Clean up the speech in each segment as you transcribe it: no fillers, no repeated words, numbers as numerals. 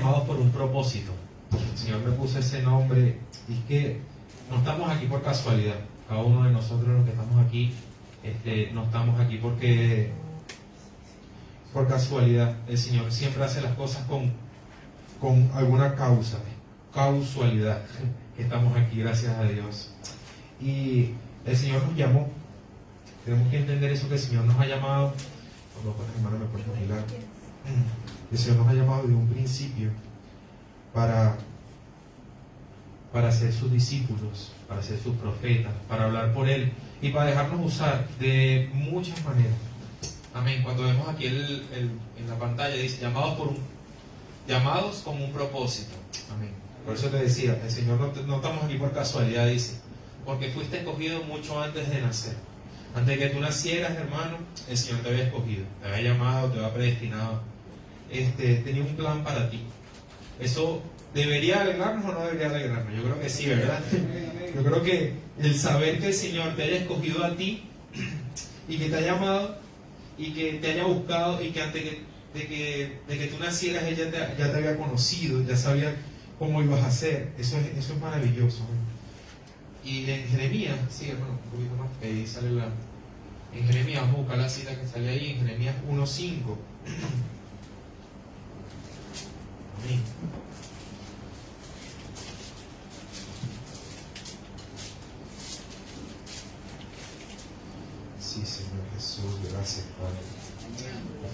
llamados por un propósito. El Señor me puso ese nombre y es que no estamos aquí por casualidad. Cada uno de nosotros los que estamos aquí, no estamos aquí por casualidad. El Señor siempre hace las cosas con alguna causalidad. Estamos aquí, gracias a Dios. Y el Señor nos llamó. Tenemos que entender eso, que el Señor nos ha llamado. Hermano, me puedes vigilar. El Señor nos ha llamado desde un principio para ser sus discípulos, para ser sus profetas, para hablar por Él y para dejarnos usar de muchas maneras. Amén. Cuando vemos aquí en la pantalla dice llamados con un propósito. Amén. Por eso te decía, el Señor no estamos aquí por casualidad, dice, porque fuiste escogido mucho antes de nacer. Antes de que tú nacieras, hermano, el Señor te había escogido, te había llamado, te había predestinado. Tenía un plan para ti. ¿Eso debería alegrarnos o no debería alegrarnos? Yo creo que sí, ¿verdad? Yo creo que el saber que el Señor te haya escogido a ti y que te haya llamado y que te haya buscado y que antes de que tú nacieras Él ya te había conocido, ya sabía cómo ibas a ser. Eso es maravilloso, ¿no? Y en Jeremías, sí, hermano, un poquito más, ahí sale en Jeremías, vamos a buscar la cita que sale ahí, en Jeremías 1:5. Amén. Sí, Señor Jesús, gracias, Padre.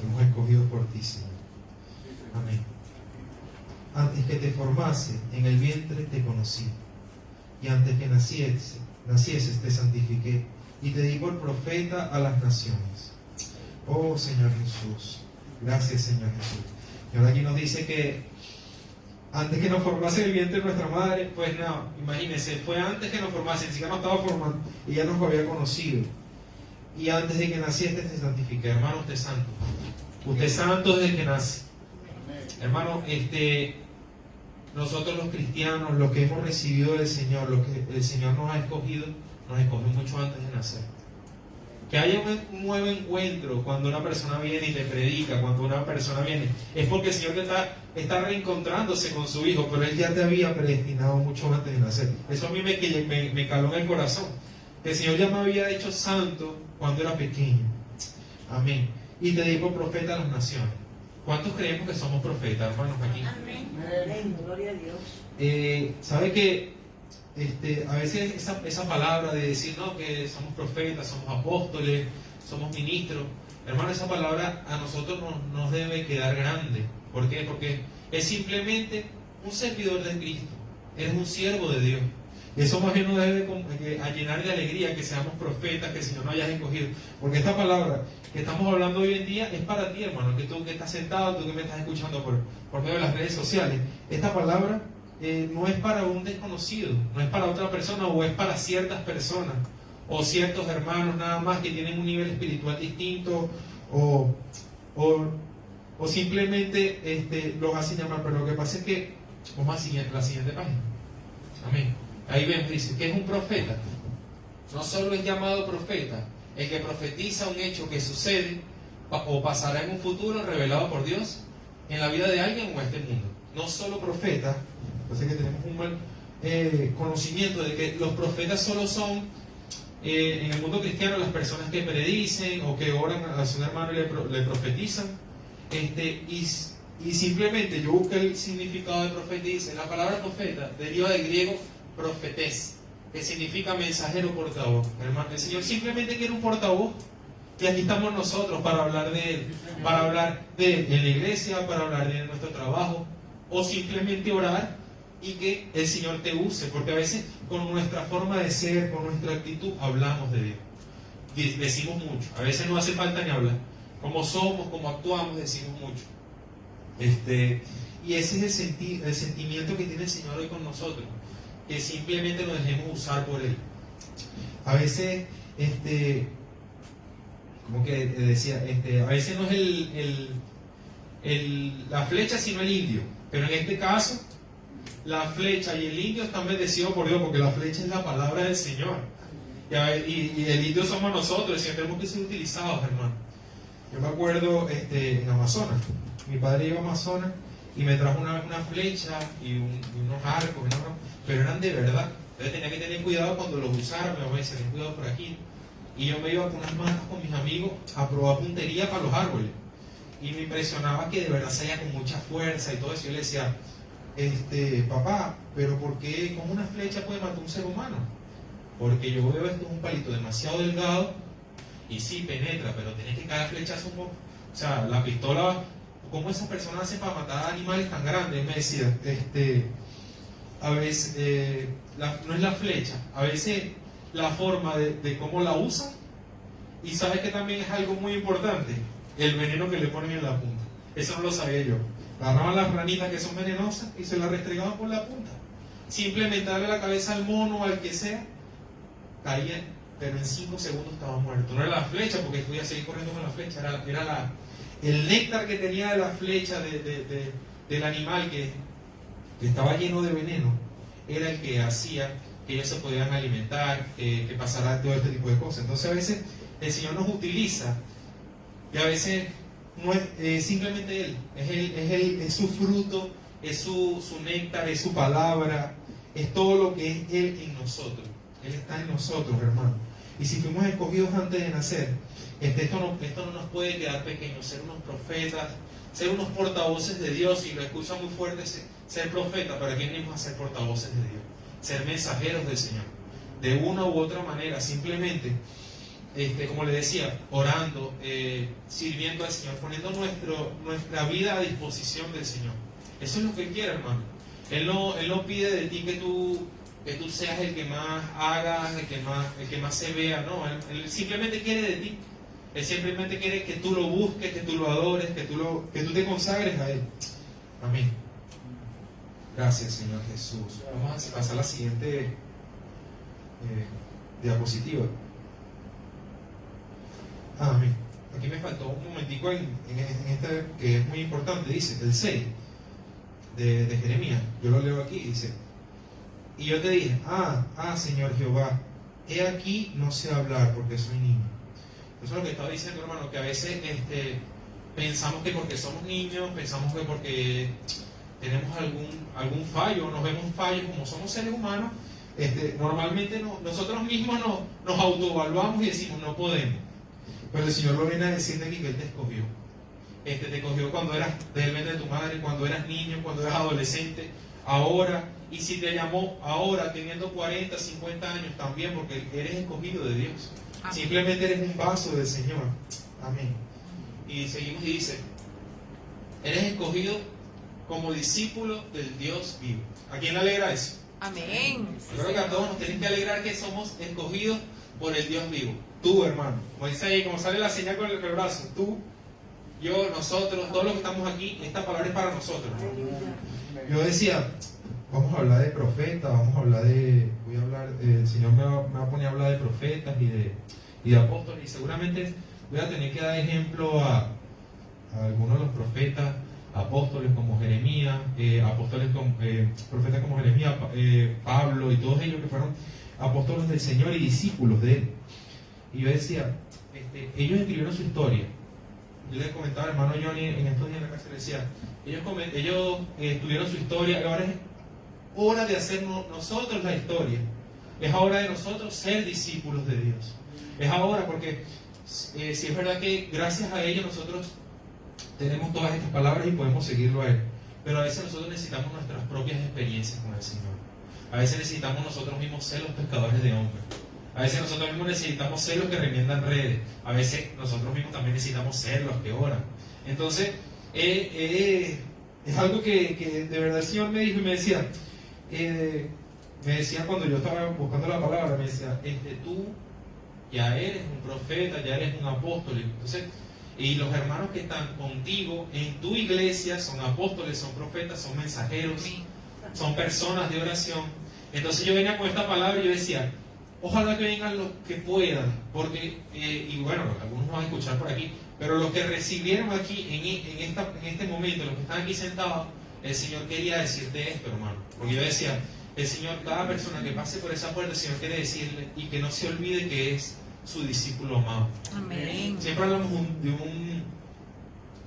Fuimos escogidos por ti, Señor. Amén. Antes que te formase en el vientre te conocí, y antes que nacieses te santifiqué, y te di por profeta a las naciones. Oh Señor Jesús, gracias Señor Jesús. Y ahora aquí nos dice que antes que nos formase en el vientre de nuestra madre, pues no, imagínense, fue antes que nos formase, ni siquiera nos estaba formando, y ya nos había conocido. Y antes de que nacieste te santifiqué. Hermano, usted es santo. Usted es santo desde que nace. Hermano, nosotros los cristianos, los que hemos recibido del Señor, los que el Señor nos escogió mucho antes de nacer. Que haya un nuevo encuentro cuando una persona viene y te predica, cuando una persona viene, es porque el Señor está reencontrándose con su Hijo, pero Él ya te había predestinado mucho antes de nacer. Eso a mí me caló en el corazón. El Señor ya me había hecho santo cuando era pequeño. Amén. Y te di por profeta a las naciones. ¿Cuántos creemos que somos profetas, hermanos, aquí? Amén. Gloria a Dios. ¿Sabe que a veces esa palabra de decir no, que somos profetas, somos apóstoles, somos ministros, hermano, esa palabra a nosotros nos debe quedar grande? ¿Por qué? Porque es simplemente un servidor de Cristo. Eres un siervo de Dios. Y eso más bien nos debe llenar de alegría que seamos profetas, que el Señor nos haya escogido. Porque esta palabra que estamos hablando hoy en día es para ti, hermano, que tú que estás sentado, tú que me estás escuchando por medio de las redes sociales. Esta palabra no es para un desconocido, no es para otra persona, o es para ciertas personas o ciertos hermanos nada más que tienen un nivel espiritual distinto, o simplemente los hacen llamar. Pero lo que pasa es que, vamos a la siguiente página. Amén. Ahí vemos, dice que es un profeta. No solo es llamado profeta el que profetiza un hecho que sucede o pasará en un futuro revelado por Dios en la vida de alguien o en este mundo. No solo profeta, parece que tenemos un mal conocimiento de que los profetas solo son en el mundo cristiano las personas que predicen o que oran a su hermano y le profetizan. Y simplemente yo busqué el significado de profeta y dice, la palabra profeta deriva del griego profetés, que significa mensajero, portavoz. Hermano, el Señor simplemente quiere un portavoz, y aquí estamos nosotros para hablar de Él, para hablar de Él en la iglesia, para hablar de Él en nuestro trabajo, o simplemente orar y que el Señor te use, porque a veces con nuestra forma de ser, con nuestra actitud, hablamos de Dios, decimos mucho, a veces no hace falta ni hablar, como somos, como actuamos, decimos mucho. Y ese es el sentimiento que tiene el Señor hoy con nosotros, que simplemente nos dejemos usar por Él. A veces, como que decía, a veces no es la flecha, sino el indio, pero en este caso, la flecha y el indio están bendecidos por Dios, porque la flecha es la palabra del Señor, y el indio somos nosotros, y tenemos que ser utilizados, hermano. Yo me acuerdo en Amazonas, mi padre iba a Amazonas, y me trajo una flecha y unos arcos, pero eran de verdad. Entonces tenía que tener cuidado cuando los usara. Mi mamá me decía, ten cuidado por aquí. Y yo me iba con unas matas con mis amigos a probar puntería para los árboles. Y me impresionaba que de verdad salía con mucha fuerza y todo eso. Yo le decía, papá, pero ¿por qué con una flecha puede matar a un ser humano? Porque yo veo esto es un palito demasiado delgado y sí penetra, pero tiene que cada flechazo un poco. O sea, la pistola, ¿cómo esas personas hacen para matar animales tan grandes? Me decía, a veces no es la flecha, a veces la forma de cómo la usan. Y sabes que también es algo muy importante, el veneno que le ponen en la punta. Eso no lo sabía yo. Agarraban las ranitas que son venenosas y se las restregaban por la punta. Simplemente darle la cabeza al mono o al que sea, caía, pero en 5 segundos estaba muerto. No era la flecha, porque podía seguir corriendo con la flecha, era el néctar que tenía de la flecha del animal que estaba lleno de veneno, era el que hacía que ellos se pudieran alimentar, que pasara todo este tipo de cosas. Entonces a veces el Señor nos utiliza y a veces no es simplemente Él, es su fruto, es su néctar, es su palabra, es todo lo que es Él en nosotros. Él está en nosotros, hermano. Y si fuimos escogidos antes de nacer, esto no nos puede quedar pequeño, ser unos profetas, ser unos portavoces de Dios. Y lo escucha muy fuerte ser profeta, pero aquí venimos a ser portavoces de Dios, ser mensajeros del Señor, de una u otra manera, simplemente, como le decía, orando, sirviendo al Señor, poniendo nuestra vida a disposición del Señor. Eso es lo que Él quiere, hermano. Él no pide de ti que tú seas el que más hagas, el que más se vea, no. Él simplemente quiere de ti. Él simplemente quiere que tú lo busques, que tú lo adores, que tú te consagres a Él. Amén. Gracias, Señor Jesús. Vamos a pasar a la siguiente diapositiva. Amén. Aquí me faltó un momentico en este que es muy importante. Dice, el 6 de Jeremías. Yo lo leo aquí, dice: y yo te dije, Señor Jehová, he aquí no sé hablar porque soy niño. Eso es lo que estaba diciendo, hermano, que a veces pensamos que porque somos niños, pensamos que porque tenemos algún fallo, nos vemos fallos como somos seres humanos, normalmente nosotros mismos nos autoevaluamos y decimos, no podemos. Pero el Señor lo viene a decirte aquí que Él te escogió. Te escogió cuando eras del vientre de tu madre, cuando eras niño, cuando eras adolescente, ahora. Y si te llamó ahora, teniendo 40, 50 años, también, porque eres escogido de Dios. Amén. Simplemente eres un vaso del Señor. Amén. Y seguimos y dice, eres escogido como discípulo del Dios vivo. ¿A quién le alegra eso? Amén. Yo creo que a todos nos tienen que alegrar que somos escogidos por el Dios vivo. Tú, hermano, como dice ahí, como sale la señal con el brazo, tú, yo, nosotros, todos los que estamos aquí, esta palabra es para nosotros. Yo decía, vamos a hablar de profetas, el Señor me va a poner a hablar de profetas y de apóstoles, y seguramente voy a tener que dar ejemplo a algunos de los profetas, apóstoles como Jeremías, profetas como Jeremías, Pablo y todos ellos que fueron apóstoles del Señor y discípulos de Él. Y yo decía, ellos escribieron su historia. Yo le comentaba al hermano Johnny en estos días en la casa, le decía, ellos tuvieron su historia, y ahora es hora de hacer nosotros la historia. Es hora de nosotros ser discípulos de Dios. Es ahora, porque si es verdad que gracias a ellos nosotros tenemos todas estas palabras y podemos seguirlo a Él, pero a veces nosotros necesitamos nuestras propias experiencias con el Señor. A veces necesitamos nosotros mismos ser los pescadores de hombres. A veces nosotros mismos necesitamos ser los que remiendan redes. A veces nosotros mismos también necesitamos ser los que oran. Entonces, es algo que de verdad el Señor me dijo y me decía cuando yo estaba buscando la palabra, me decía, tú ya eres un profeta, ya eres un apóstol. Entonces, y los hermanos que están contigo en tu iglesia son apóstoles, son profetas, son mensajeros, son personas de oración. Entonces yo venía con esta palabra y yo decía, ojalá que vengan los que puedan, porque, y bueno, algunos van a escuchar por aquí, pero los que recibieron aquí en este momento, los que están aquí sentados, el Señor quería decirte esto, hermano. Porque yo decía, el Señor, cada persona que pase por esa puerta, el Señor quiere decirle y que no se olvide que es su discípulo amado. Amén. Siempre hablamos de un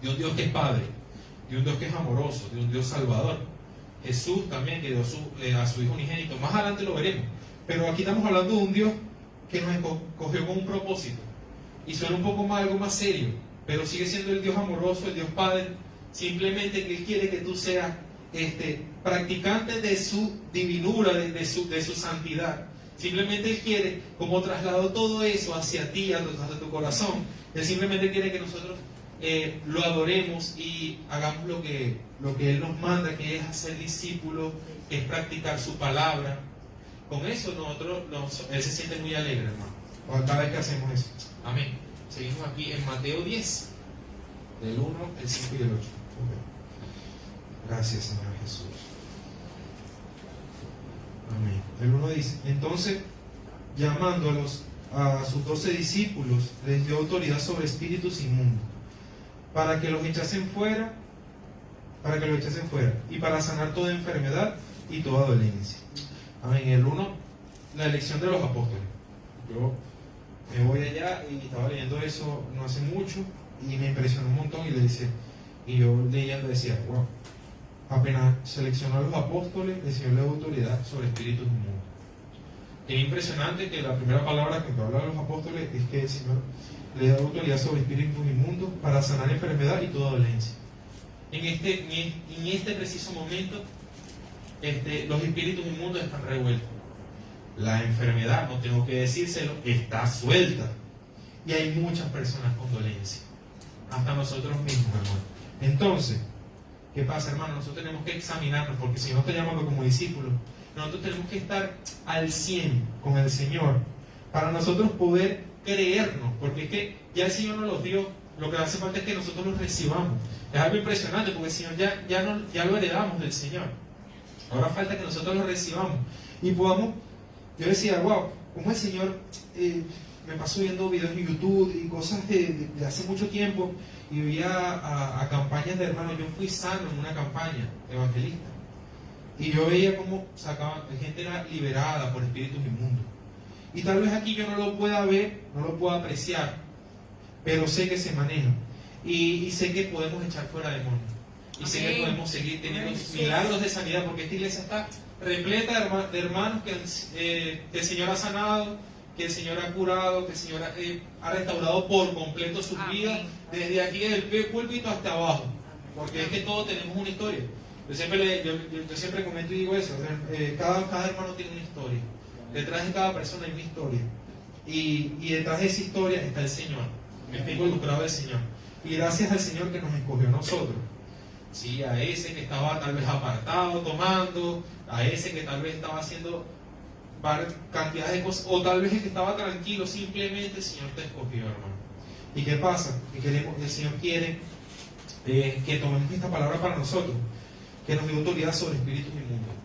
Dios que es Padre, de un Dios que es amoroso, de un Dios salvador. Jesús también, que dio a su Hijo unigénito. Más adelante lo veremos. Pero aquí estamos hablando de un Dios que nos escogió con un propósito. Y suena un poco más, algo más serio, pero sigue siendo el Dios amoroso, el Dios Padre. Simplemente que Él quiere que tú seas practicante de su divinura, de su santidad. Simplemente Él quiere, como trasladó todo eso hacia ti, hacia tu corazón, Él simplemente quiere que nosotros lo adoremos y hagamos lo que Él nos manda, que es hacer discípulos, es practicar su palabra. Con eso Él se siente muy alegre, hermano, cada vez que hacemos eso. Amén. Seguimos aquí en Mateo 10, del 1, el 5 y el 8. Gracias, Señor Jesús. Amén. El 1 dice: entonces, llamando a sus 12 discípulos, les dio autoridad sobre espíritus inmundos, para que los echasen fuera, y para sanar toda enfermedad y toda dolencia. Amén. El 1, la elección de los apóstoles. Yo me voy allá y estaba leyendo eso no hace mucho y me impresionó un montón y yo leyendo decía, wow, apenas seleccionó a los apóstoles, el Señor le dio autoridad sobre espíritus inmundos. Es impresionante que la primera palabra que habla de los apóstoles es que el Señor le da autoridad sobre espíritus inmundos para sanar enfermedad y toda dolencia. En este preciso momento, los espíritus inmundos están revueltos. La enfermedad, no tengo que decírselo, está suelta. Y hay muchas personas con dolencia. Hasta nosotros mismos, hermano. Entonces, ¿qué pasa, hermano? Nosotros tenemos que examinarnos, porque si no te llamamos como discípulos, nosotros tenemos que estar al 100 con el Señor, para nosotros poder creernos, porque es que ya el Señor nos los dio, lo que hace falta es que nosotros los recibamos. Es algo impresionante, porque el Señor ya lo heredamos del Señor. Ahora falta que nosotros lo recibamos y podamos. Yo decía, wow, como el Señor me pasó viendo videos en YouTube y cosas de hace mucho tiempo, y veía a campañas de hermanos. Yo fui sano en una campaña evangelista y yo veía cómo gente era liberada por espíritus inmundos. Y tal vez aquí yo no lo pueda ver, no lo pueda apreciar, pero sé que se maneja y sé que podemos echar fuera demonios. Y sé que podemos seguir teniendo milagros de sanidad, porque esta iglesia está repleta de hermanos que el Señor ha sanado, que el Señor ha curado, que el Señor ha restaurado por completo sus vidas, desde aquí, desde el púlpito hasta abajo. Porque es que todos tenemos una historia. Yo siempre comento y digo eso, cada hermano tiene una historia. Detrás de cada persona hay una historia. Y detrás de esa historia está el Señor. Está involucrado el Señor. Y gracias al Señor que nos escogió a nosotros. Sí, a ese que estaba tal vez apartado, tomando, a ese que tal vez estaba haciendo cantidad de cosas, o tal vez el que estaba tranquilo, simplemente el Señor te escogió, hermano. ¿Y qué pasa? El Señor quiere que tomemos esta palabra para nosotros, que nos dé autoridad sobre espíritus inmundos.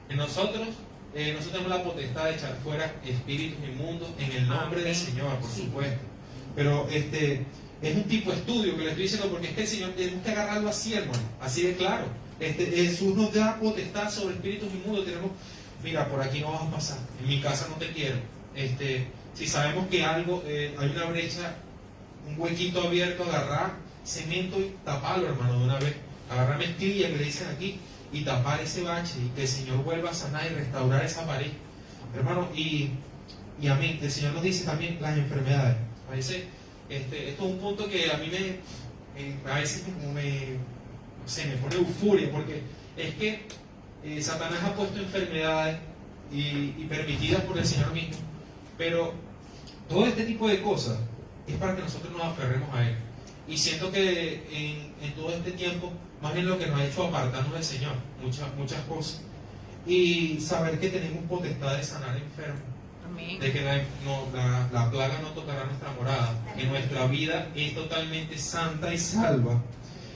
En nosotros tenemos la potestad de echar fuera espíritus inmundos en el nombre del Señor, por supuesto. Pero es un tipo de estudio que le estoy diciendo, porque es que el Señor tenemos que agarrarlo así, hermano, así de claro. Jesús nos da potestad sobre espíritus inmundos. Tenemos, mira, por aquí no vas a pasar, en mi casa no te quiero. Si sabemos que algo, hay una brecha, un huequito abierto, agarrar cemento y taparlo, hermano, de una vez. Agarrar mezclilla, que le dicen aquí, y tapar ese bache, y que el Señor vuelva a sanar y restaurar esa pared, hermano. Y amén. El Señor nos dice también las enfermedades. A veces esto es un punto que a mí a veces me pone euforia, porque es que Satanás ha puesto enfermedades y permitidas por el Señor mismo, pero todo este tipo de cosas es para que nosotros nos aferremos a Él. Y siento que en todo este tiempo, más bien lo que nos ha hecho apartarnos del Señor, muchas cosas, y saber que tenemos potestad de sanar enfermos. De que la plaga no tocará nuestra morada, que nuestra vida es totalmente santa y salva.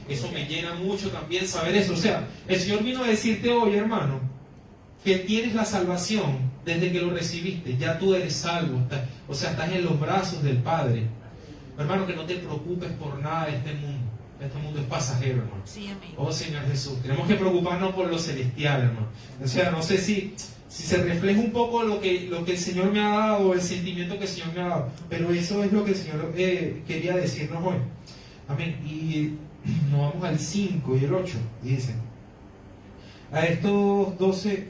Eso me llena mucho también saber eso. O sea, el Señor vino a decirte hoy, hermano, que tienes la salvación desde que lo recibiste. Ya tú eres salvo, estás en los brazos del Padre. Hermano, que no te preocupes por nada de este mundo. Este mundo es pasajero, hermano. Sí, amén. Oh, Señor Jesús, tenemos que preocuparnos por lo celestial, hermano. O sea, no sé si se refleja un poco lo que el Señor me ha dado, el sentimiento que el Señor me ha dado, pero eso es lo que el Señor quería decirnos hoy. Amén. Y nos vamos al 5 y el 8, dice: a estos 12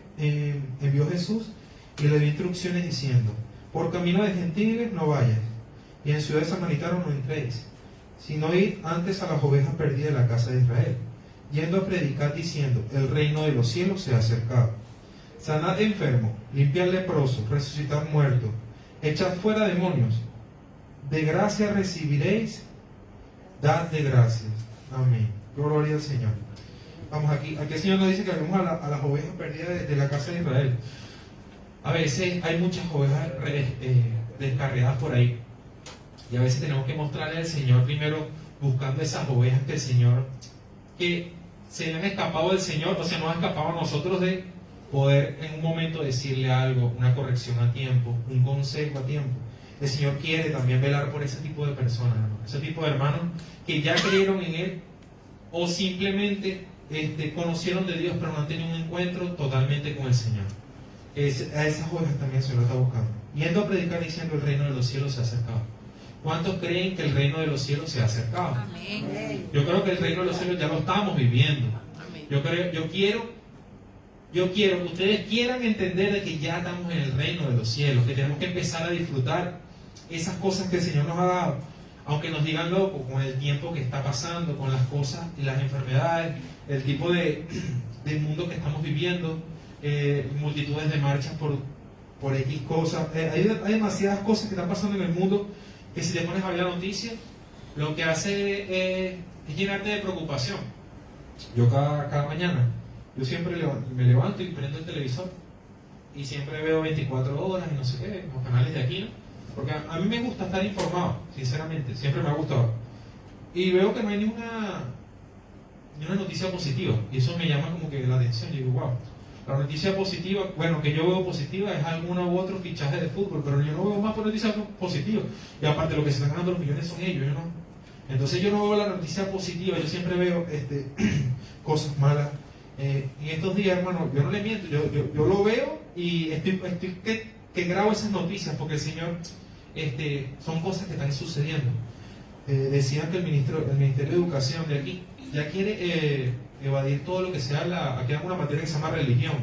envió Jesús y le dio instrucciones diciendo: por camino de gentiles no vayáis, y en ciudades samaritanas no entréis, sino id antes a las ovejas perdidas de la casa de Israel, yendo a predicar diciendo: el reino de los cielos se ha acercado. Sanad enfermos, limpiad leprosos, resucitad muertos, echad fuera demonios. De gracia recibiréis, dad de gracias. Amén. Gloria al Señor. Vamos, aquí el Señor nos dice que vamos a las ovejas perdidas de la casa de Israel. A veces hay muchas ovejas descarriadas por ahí, y a veces tenemos que mostrarle al Señor primero, buscando esas ovejas que el Señor, que se han escapado del Señor, o sea, nos ha escapado a nosotros de poder en un momento decirle algo, una corrección a tiempo, un consejo a tiempo. El Señor quiere también velar por ese tipo de personas, ¿no? Ese tipo de hermanos que ya creyeron en Él, o simplemente conocieron de Dios, pero no han tenido un encuentro totalmente con el Señor. A esas ovejas también se lo está buscando. Yendo a predicar diciendo: el reino de los cielos se ha acercado. ¿Cuántos creen que el reino de los cielos se ha acercado? Amén. Yo creo que el reino de los cielos ya lo estamos viviendo. Amén. Yo quiero que ustedes quieran entender de que ya estamos en el reino de los cielos, que tenemos que empezar a disfrutar esas cosas que el Señor nos ha dado, aunque nos digan locos con el tiempo que está pasando, con las cosas y las enfermedades, el tipo de mundo que estamos viviendo, multitudes de marchas por X cosas. Hay demasiadas cosas que están pasando en el mundo que, si te pones a ver la noticia, lo que hace es llenarte de preocupación. Yo cada mañana, yo siempre me levanto y prendo el televisor y siempre veo 24 horas y no sé qué, los canales de aquí, ¿no? Porque a mí me gusta estar informado, sinceramente, siempre me ha gustado. Y veo que no hay ni una noticia positiva, y eso me llama como que la atención. Yo digo: wow, la noticia positiva, bueno, que yo veo positiva es alguna u otro fichaje de fútbol, pero yo no veo más por noticias positivas. Y aparte, lo que se están ganando los millones son ellos, yo no. Entonces yo no veo la noticia positiva, yo siempre veo cosas malas. En estos días, hermano, yo no le miento, yo lo veo y estoy que grabo esas noticias, porque el Señor, son cosas que están sucediendo. Decían que el Ministerio de Educación de aquí ya quiere evadir todo lo que sea aquí hay una materia que se llama religión,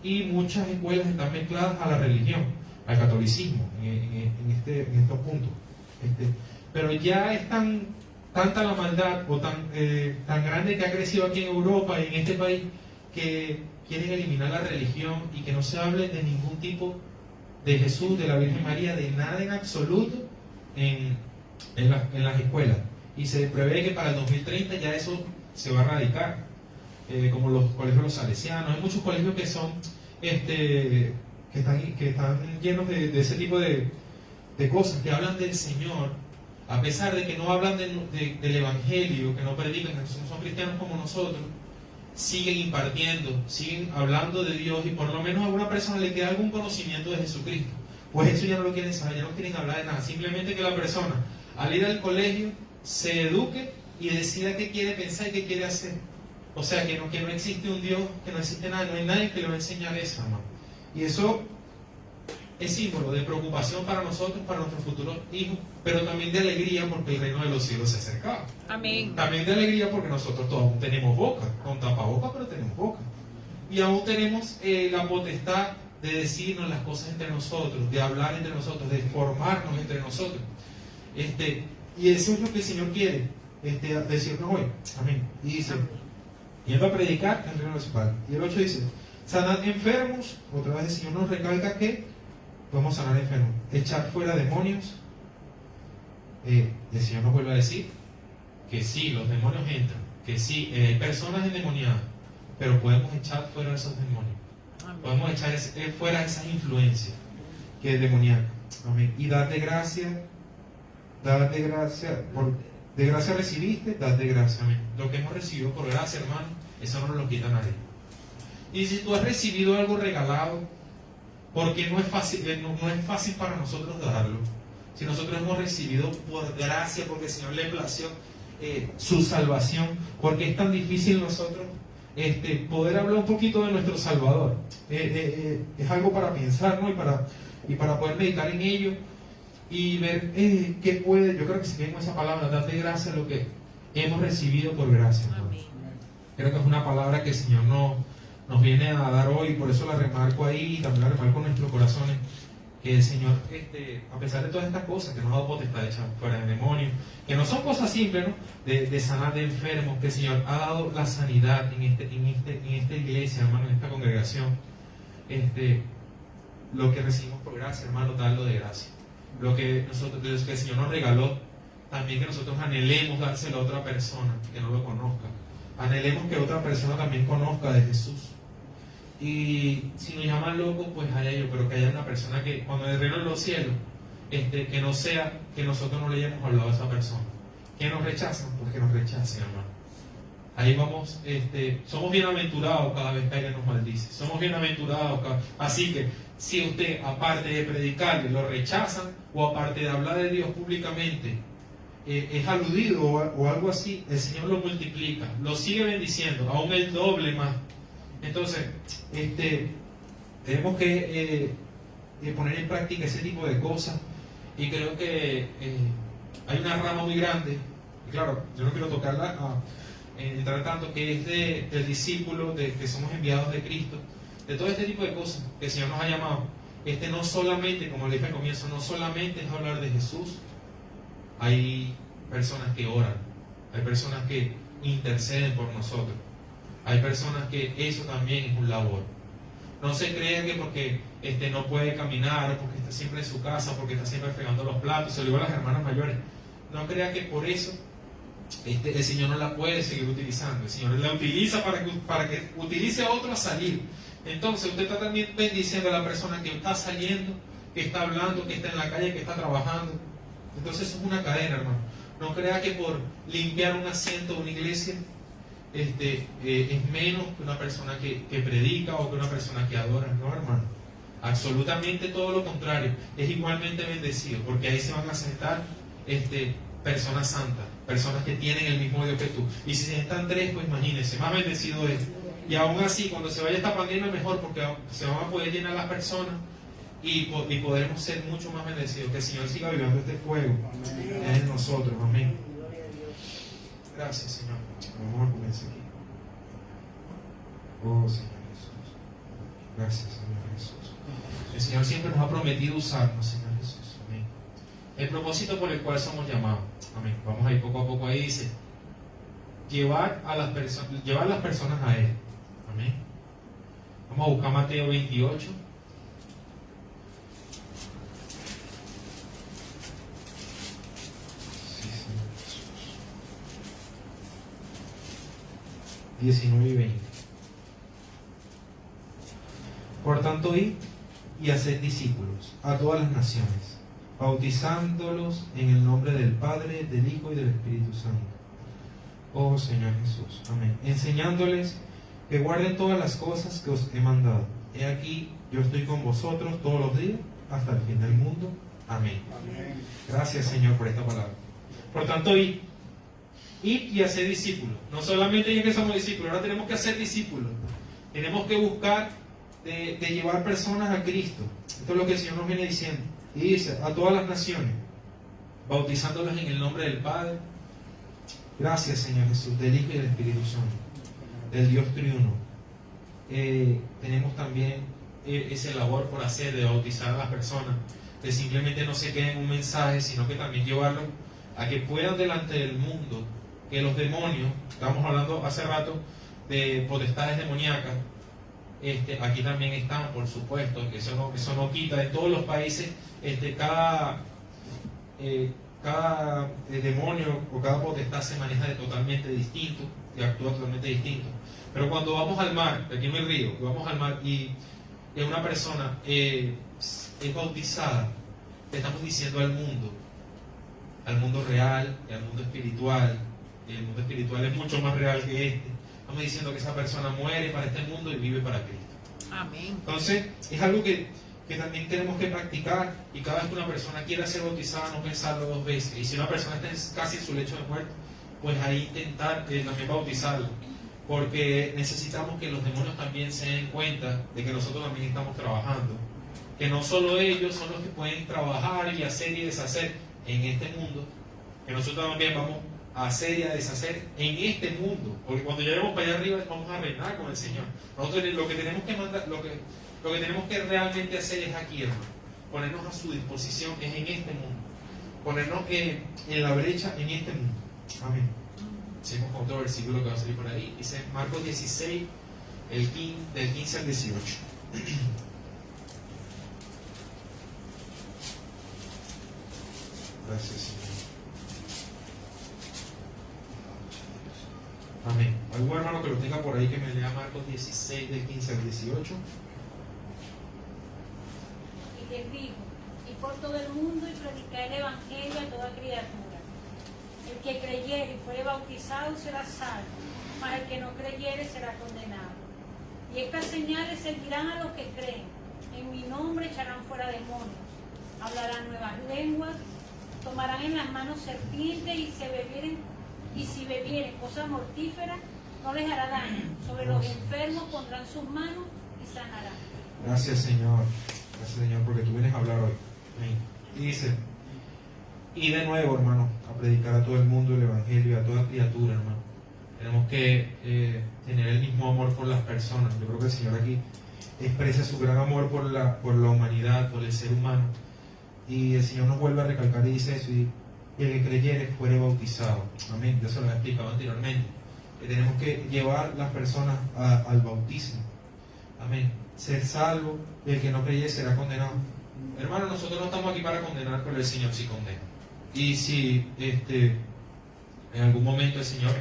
y muchas escuelas están mezcladas a la religión, al catolicismo en estos puntos. Pero ya es tanta la maldad, o tan grande, que ha crecido aquí en Europa y en este país, que quieren eliminar la religión y que no se hable de ningún tipo de Jesús, de la Virgen María, de nada en absoluto en las escuelas. Y se prevé que para el 2030 ya eso se va a erradicar, como los colegios los salesianos. Hay muchos colegios que son que están llenos de ese tipo de cosas, que hablan del Señor, a pesar de que no hablan del Evangelio, que no predican, que no son cristianos como nosotros. Siguen impartiendo, siguen hablando de Dios, y por lo menos a alguna persona le queda algún conocimiento de Jesucristo. Pues eso ya no lo quieren saber, ya no quieren hablar de nada. Simplemente que la persona, al ir al colegio, se eduque y decida qué quiere pensar y qué quiere hacer. O sea, que no existe un Dios, que no existe nada, no hay nadie que le va a enseñar eso, hermano. Y eso es símbolo de preocupación para nosotros, para nuestros futuros hijos, pero también de alegría, porque el reino de los cielos se acercaba. Amén. También de alegría porque nosotros todos aún tenemos boca, con tapabocas, pero tenemos boca. Y aún tenemos la potestad de decirnos las cosas entre nosotros, de hablar entre nosotros, de formarnos entre nosotros. Y eso es lo que el Señor quiere decirnos hoy. Amén. Y dice: yendo a predicar el reino de su Padre. Y el 8 dice: sanad enfermos. Otra vez el Señor nos recalca que podemos sanar enfermos, echar fuera demonios. El Señor nos vuelve a decir que sí, los demonios entran, que sí, hay personas endemoniadas, pero podemos echar fuera esos demonios. Amén. Podemos echar fuera esas influencias que es demoníaca. Amén. Y dad de gracia, de gracia recibiste, dad de gracia. Amén. Lo que hemos recibido por gracia, hermano, eso no nos lo quita nadie. Y si tú has recibido algo regalado, porque no es fácil para nosotros darlo. Si nosotros hemos recibido por gracia, porque el Señor le plació su salvación, porque es tan difícil nosotros poder hablar un poquito de nuestro Salvador. Es algo para pensar, ¿no? Y para poder meditar en ello y ver qué puede. Yo creo que si tenemos esa palabra, darte gracia, lo que hemos recibido por gracia, hermano. Creo que es una palabra que el Señor nos viene a dar hoy, por eso la remarco ahí y también la remarco en nuestros corazones, que el Señor, a pesar de todas estas cosas, que nos ha dado potestad de echar fuera de demonios, que no son cosas simples, ¿no? De sanar de enfermos, que el Señor ha dado la sanidad en esta iglesia, hermano, en esta congregación. Lo que recibimos por gracia, hermano, darlo de gracia. Lo que el Señor nos regaló, también que nosotros anhelemos dárselo a otra persona que no lo conozca. Anhelemos que otra persona también conozca de Jesús. Y si nos llaman locos, pues haya ellos, pero que haya una persona que, cuando en el reino de los cielos, que no sea que nosotros no le hayamos hablado a esa persona. Que nos rechazan, pues que nos rechacen, hermano. Ahí vamos, somos bienaventurados cada vez que alguien nos maldice. Somos bienaventurados así que, si usted, aparte de predicarle, lo rechazan, o aparte de hablar de Dios públicamente, es aludido o algo así, el Señor lo multiplica, lo sigue bendiciendo, aún el doble más. Entonces, tenemos que poner en práctica ese tipo de cosas, y creo que hay una rama muy grande, y claro, yo no quiero tocarla entrar tanto, que es del discípulo, de que somos enviados de Cristo, de todo este tipo de cosas que el Señor nos ha llamado. No solamente, como le dije al comienzo, no solamente es hablar de Jesús. Hay personas que oran, hay personas que interceden por nosotros, hay personas que eso también es un labor. No se crea que porque no puede caminar, o porque está siempre en su casa, porque está siempre fregando los platos, se lo digo a las hermanas mayores, no crea que por eso el Señor no la puede seguir utilizando. El Señor la utiliza para que utilice a otro a salir. Entonces usted está también bendiciendo a la persona que está saliendo, que está hablando, que está en la calle, que está trabajando. Entonces eso es una cadena, hermano. No crea que por limpiar un asiento de una iglesia es menos que una persona que predica o que una persona que adora. No, hermano. Absolutamente todo lo contrario. Es igualmente bendecido, porque ahí se van a sentar personas santas, personas que tienen el mismo Dios que tú. Y si se están tres, pues imagínense, más bendecido es. Y aún así, cuando se vaya esta pandemia, mejor, porque se van a poder llenar las personas y podremos ser mucho más bendecidos. Que el Señor siga viviendo este fuego en nosotros. Amén. Gracias, Señor. Vamos a comenzar aquí. Oh, Señor Jesús. Gracias, Señor Jesús. El Señor siempre nos ha prometido usarnos, Señor Jesús. Amén. El propósito por el cual somos llamados. Amén. Vamos a ir poco a poco. Ahí dice: llevar las personas a Él. Amén. Vamos a buscar Mateo 28. Sí, Señor Jesús. 19 y 20. Por tanto, id y haced discípulos a todas las naciones, bautizándolos en el nombre del Padre, del Hijo y del Espíritu Santo. Oh Señor Jesús, amén. Enseñándoles que guarden todas las cosas que os he mandado. He aquí, yo estoy con vosotros todos los días hasta el fin del mundo. Amén. Amén. Gracias, Señor, por esta palabra. Por tanto, id y hacer discípulos. No solamente ya que somos discípulos, ahora tenemos que hacer discípulos. Tenemos que buscar de llevar personas a Cristo. Esto es lo que el Señor nos viene diciendo. Y dice: a todas las naciones, bautizándolas en el nombre del Padre. Gracias, Señor Jesús, del Hijo y del Espíritu Santo, del Dios triuno. Tenemos también esa labor por hacer de bautizar a las personas, de simplemente no se queden en un mensaje, sino que también llevarlos a que puedan delante del mundo, que los demonios, estábamos hablando hace rato de potestades demoníacas, aquí también están, por supuesto, que eso no quita. En todos los países, cada demonio o cada potestad se maneja totalmente distinto y actúa totalmente distinto. Pero cuando vamos al mar, aquí en el río, vamos al mar y una persona es bautizada, le estamos diciendo al mundo real y al mundo espiritual, y el mundo espiritual es mucho más real que este. Estamos diciendo que esa persona muere para este mundo y vive para Cristo. Amén. Entonces, es algo que también tenemos que practicar, y cada vez que una persona quiera ser bautizada, no pensarlo dos veces. Y si una persona está casi en su lecho de muerte, pues ahí intentar también bautizarlo, porque necesitamos que los demonios también se den cuenta de que nosotros también estamos trabajando, que no solo ellos son los que pueden trabajar y hacer y deshacer en este mundo, que nosotros también vamos a hacer y a deshacer en este mundo, porque cuando lleguemos para allá arriba vamos a reinar con el Señor. Nosotros lo que tenemos que mandar, lo que tenemos que realmente hacer es aquí, hermano, ponernos a su disposición, es en este mundo, ponernos en la brecha en este mundo. Amén. Seguimos con otro versículo que va a salir por ahí, dice Marcos 16, del 15 al 18. Gracias, Señor. Amén. ¿Algún hermano que lo tenga por ahí que me lea Marcos 16, del 15 al 18? Y les dijo: y por todo el mundo y predicar el evangelio a toda criatura. El que creyere y fuere bautizado será salvo, mas el que no creyere será condenado. Y estas señales seguirán a los que creen. En mi nombre echarán fuera demonios, hablarán nuevas lenguas, tomarán en las manos serpientes, y si bebieren cosas mortíferas, no les hará daño. Sobre los enfermos pondrán sus manos y sanarán. Gracias, Señor. Gracias, Señor, porque tú vienes a hablar hoy. Amén. Y dice, y de nuevo, hermano, a predicar a todo el mundo el evangelio, a toda criatura, hermano. Tenemos que tener el mismo amor por las personas. Yo creo que el Señor aquí expresa su gran amor por la humanidad, por el ser humano. Y el Señor nos vuelve a recalcar y dice eso, y el que creyere fuere bautizado. Amén. Yo se lo he explicado anteriormente. Que tenemos que llevar las personas al bautismo. Amén. Ser salvo, el que no creyere será condenado. Hermano, nosotros no estamos aquí para condenar, pero el Señor sí condena. Y si en algún momento el Señor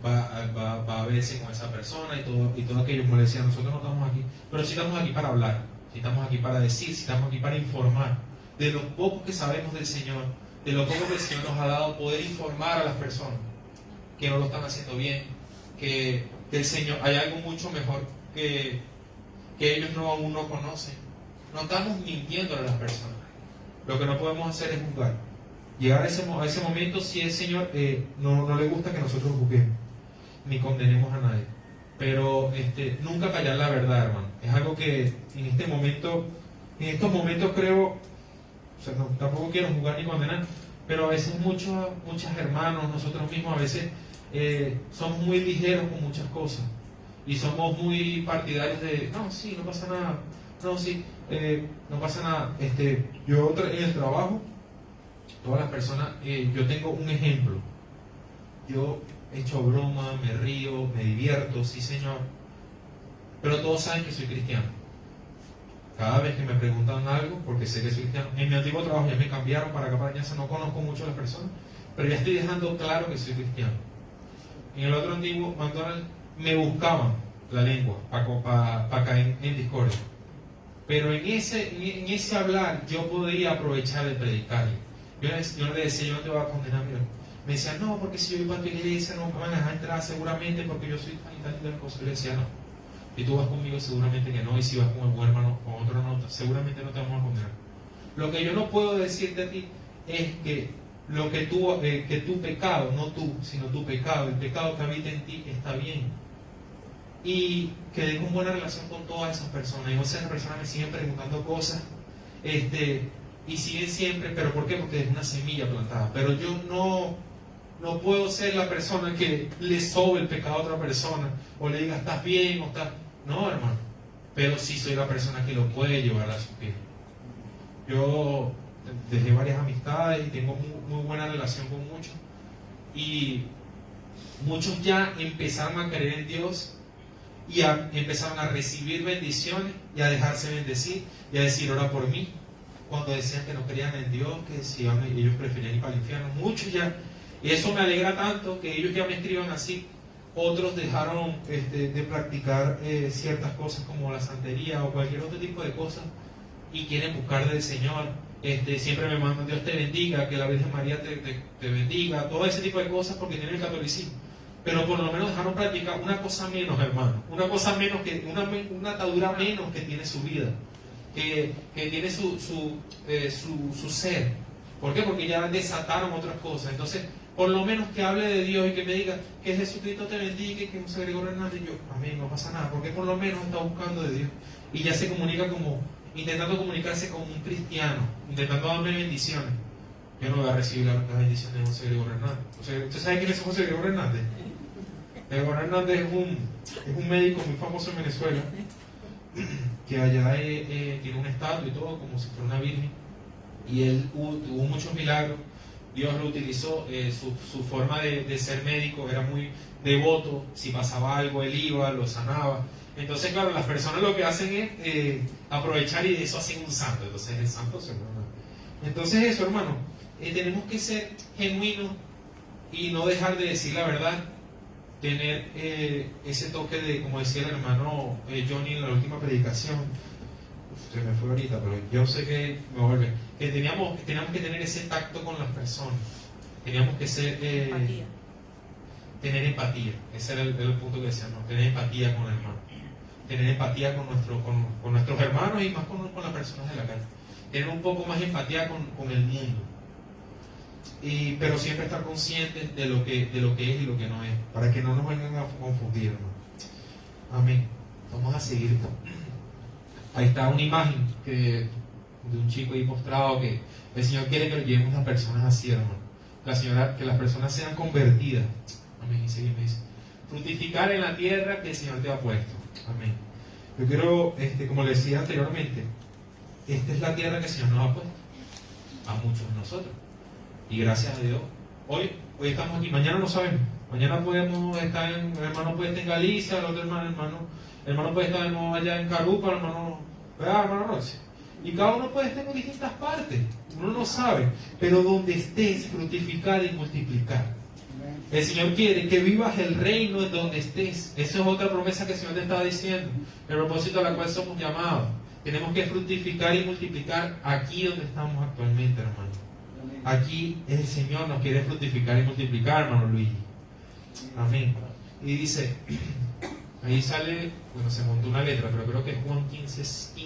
va a verse con esa persona y todo aquello, como le decía, nosotros no estamos aquí, pero sí estamos aquí para hablar, sí estamos aquí para decir, sí estamos aquí para informar de lo poco que sabemos del Señor, de lo poco que el Señor nos ha dado, poder informar a las personas que no lo están haciendo bien, que del Señor hay algo mucho mejor que ellos aún no conocen. No estamos mintiendo a las personas. Lo que no podemos hacer es juzgar. Llegar a ese momento, si el Señor no le gusta que nosotros juzguemos ni condenemos a nadie, pero nunca callar la verdad, hermano. Es algo que en estos momentos creo, o sea, tampoco quiero juzgar ni condenar, pero a veces muchos hermanos, nosotros mismos a veces somos muy ligeros con muchas cosas y somos muy partidarios de, no, sí, no pasa nada, no, sí, no pasa nada. Yo en el trabajo, todas las personas, yo tengo un ejemplo. Yo echo broma, me río, me divierto, sí, Señor, pero todos saben que soy cristiano. Cada vez que me preguntan algo, porque sé que soy cristiano, en mi antiguo trabajo ya me cambiaron para acá, para Añaza, no conozco mucho a las personas, pero ya estoy dejando claro que soy cristiano. En el otro antiguo McDonald's me buscaban la lengua para caer en discordia, pero en ese hablar yo podía aprovechar de predicarle. Yo le decía, yo no te voy a condenar, mira. Me decía, no, porque si yo voy para tu iglesia no me van a dejar entrar seguramente porque yo soy tan y tal cosa. Yo le decía, no. Y tú vas conmigo seguramente que no, y si vas con un hermano con otro no, seguramente no te vamos a condenar. Lo que yo no puedo decirte a ti es que tu pecado, no tú, sino tu pecado, el pecado que habita en ti está bien. Y que tengo una buena relación con todas esas personas. Y esas personas me siguen preguntando cosas, y siguen siempre, ¿pero por qué? Porque es una semilla plantada. Pero yo no puedo ser la persona que le sobe el pecado a otra persona, o le diga, estás bien, o estás... No, hermano. Pero sí soy la persona que lo puede llevar a su pie. Yo dejé varias amistades y tengo muy buena relación con muchos. Y muchos ya empezaron a creer en Dios y empezaron a recibir bendiciones y a dejarse bendecir y a decir, ora por mí. Cuando decían que no creían en Dios, que si ellos preferían ir para el infierno, muchos ya, y eso me alegra tanto que ellos ya me escriban así. Otros dejaron de practicar ciertas cosas como la santería o cualquier otro tipo de cosas y quieren buscar del Señor. Siempre me mandan, Dios te bendiga, que la Virgen María te bendiga, todo ese tipo de cosas porque tienen el catolicismo. Pero por lo menos dejaron practicar una cosa menos, hermano, una cosa menos, una atadura menos que tiene su vida, que tiene su ser. ¿Por qué? Porque ya desataron otras cosas. Entonces, por lo menos que hable de Dios y que me diga que Jesucristo te bendiga y que José Gregorio Hernández, yo, amén, no pasa nada, porque por lo menos está buscando de Dios y ya se comunica como, intentando comunicarse como un cristiano, intentando darme bendiciones. yo no voy a recibir las bendiciones de José Gregorio Hernández. ¿Usted sabe quién es José Gregorio Hernández? Gregorio Hernández es un médico muy famoso en Venezuela, que allá tiene una estatua y todo, como si fuera una virgen, y él tuvo muchos milagros. Dios lo utilizó, su forma de ser médico era muy devoto. Si pasaba algo, él iba, lo sanaba. Entonces, claro, las personas lo que hacen es aprovechar y de eso hacen un santo. Entonces, el santo se mueve. Entonces, eso, hermano, tenemos que ser genuinos y no dejar de decir la verdad. Tener ese toque de, como decía el hermano Johnny en la última predicación, se me fue ahorita, pero yo sé que me vuelve, que teníamos que tener ese tacto con las personas, teníamos que ser, tener empatía, ese era el punto que decíamos, tener empatía con el hermano, tener empatía con nuestros hermanos y más con las personas de la calle, tener un poco más empatía con el mundo. Pero siempre estar conscientes de lo que es y lo que no es, para que no nos vengan a confundir, hermano. Amén. Vamos a seguir. Ahí está una imagen de un chico ahí postrado, que el Señor quiere que lo llevemos a personas así, hermano. Que las personas sean convertidas. Amén. Y seguimos, dice, fructificar en la tierra que el Señor te ha puesto. Amén. Yo quiero, como le decía anteriormente, esta es la tierra que el Señor nos ha puesto a muchos de nosotros. Y gracias a Dios, hoy estamos aquí, mañana no sabemos. Mañana podemos estar el hermano puede estar en Galicia, el otro hermano puede estar allá en Carupa, el hermano Roche. Y cada uno puede estar en distintas partes. Uno no sabe. Pero donde estés, fructificar y multiplicar. El Señor quiere que vivas el reino en donde estés. Esa es otra promesa que el Señor te estaba diciendo. El propósito a la cual somos llamados. Tenemos que fructificar y multiplicar aquí donde estamos actualmente, hermano. Aquí el Señor nos quiere fructificar y multiplicar, hermano Luis. Amén. Y dice, ahí sale, bueno, se montó una letra, pero creo que es Juan 15:5.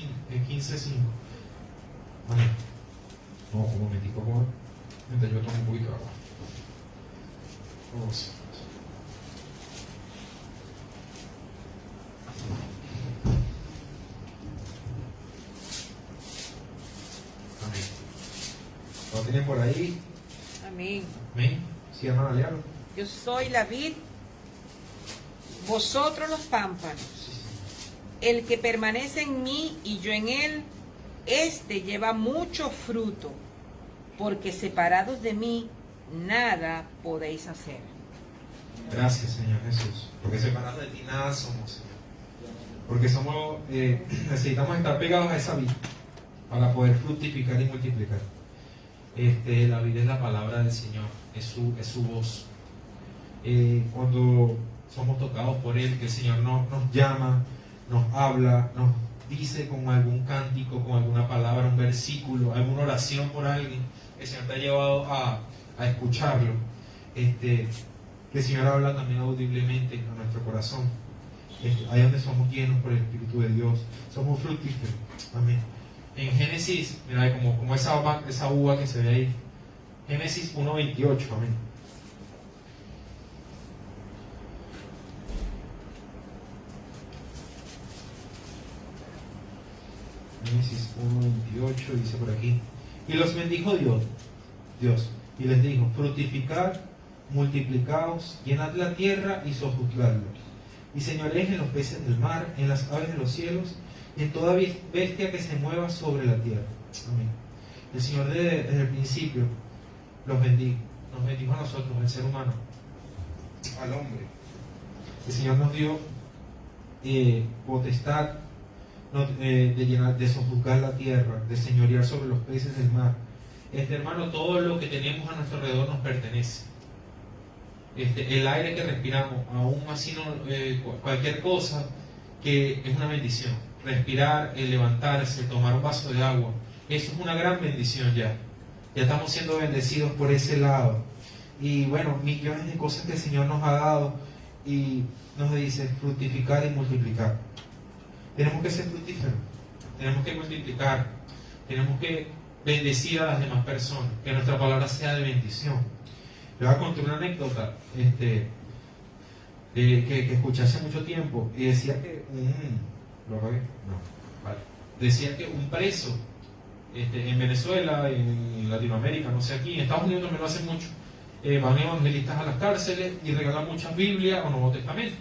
Amén. No, un momentico, mientras yo tomo un poquito de agua. Vamos. Amén. ¿Lo tienen por ahí? Amén. Amén. Sí, hermano, léalo. Yo soy la vid, vosotros los pámpanos. El que permanece en mí y yo en él, este lleva mucho fruto, porque separados de mí, nada podéis hacer. Gracias, Señor Jesús. Porque separados de ti nada somos, Señor. Porque necesitamos estar pegados a esa vida para poder fructificar y multiplicar. La vida es la palabra del Señor, es su voz. Cuando somos tocados por Él, que el Señor nos llama, nos habla, nos dice con algún cántico, con alguna palabra, un versículo, alguna oración por alguien, el Señor te ha llevado a escucharlo. Que el Señor habla también audiblemente a nuestro corazón. Ahí donde somos llenos por el Espíritu de Dios, somos fructíferos. Amén. En Génesis, mira, como esa uva que se ve ahí, Génesis 1:28, amén. Génesis 1:28 dice por aquí, y los bendijo Dios, y les dijo, fructificad, multiplicaos, llenad la tierra y sojuzgadla, y señoreéis en los peces del mar, en las aves de los cielos, y en toda bestia que se mueva sobre la tierra. Amén. El Señor desde el principio nos bendijo a nosotros, al ser humano, al hombre. El Señor nos dio potestad de sojuzgar la tierra, de señorear sobre los peces del mar. Hermano, todo lo que tenemos a nuestro alrededor nos pertenece. El aire que respiramos, aún así cualquier cosa que es una bendición. Respirar, levantarse, tomar un vaso de agua, eso es una gran bendición ya. Ya estamos siendo bendecidos por ese lado. Y bueno, millones de cosas que el Señor nos ha dado y nos dice fructificar y multiplicar. Tenemos que ser fructíferos, tenemos que multiplicar, tenemos que bendecir a las demás personas, que nuestra palabra sea de bendición. Le voy a contar una anécdota que escuché hace mucho tiempo y decía que decía que un preso en Venezuela, en Latinoamérica, no sé, aquí, en Estados Unidos también lo hacen mucho. Van evangelistas a las cárceles y regalan muchas Biblias o Nuevo Testamento.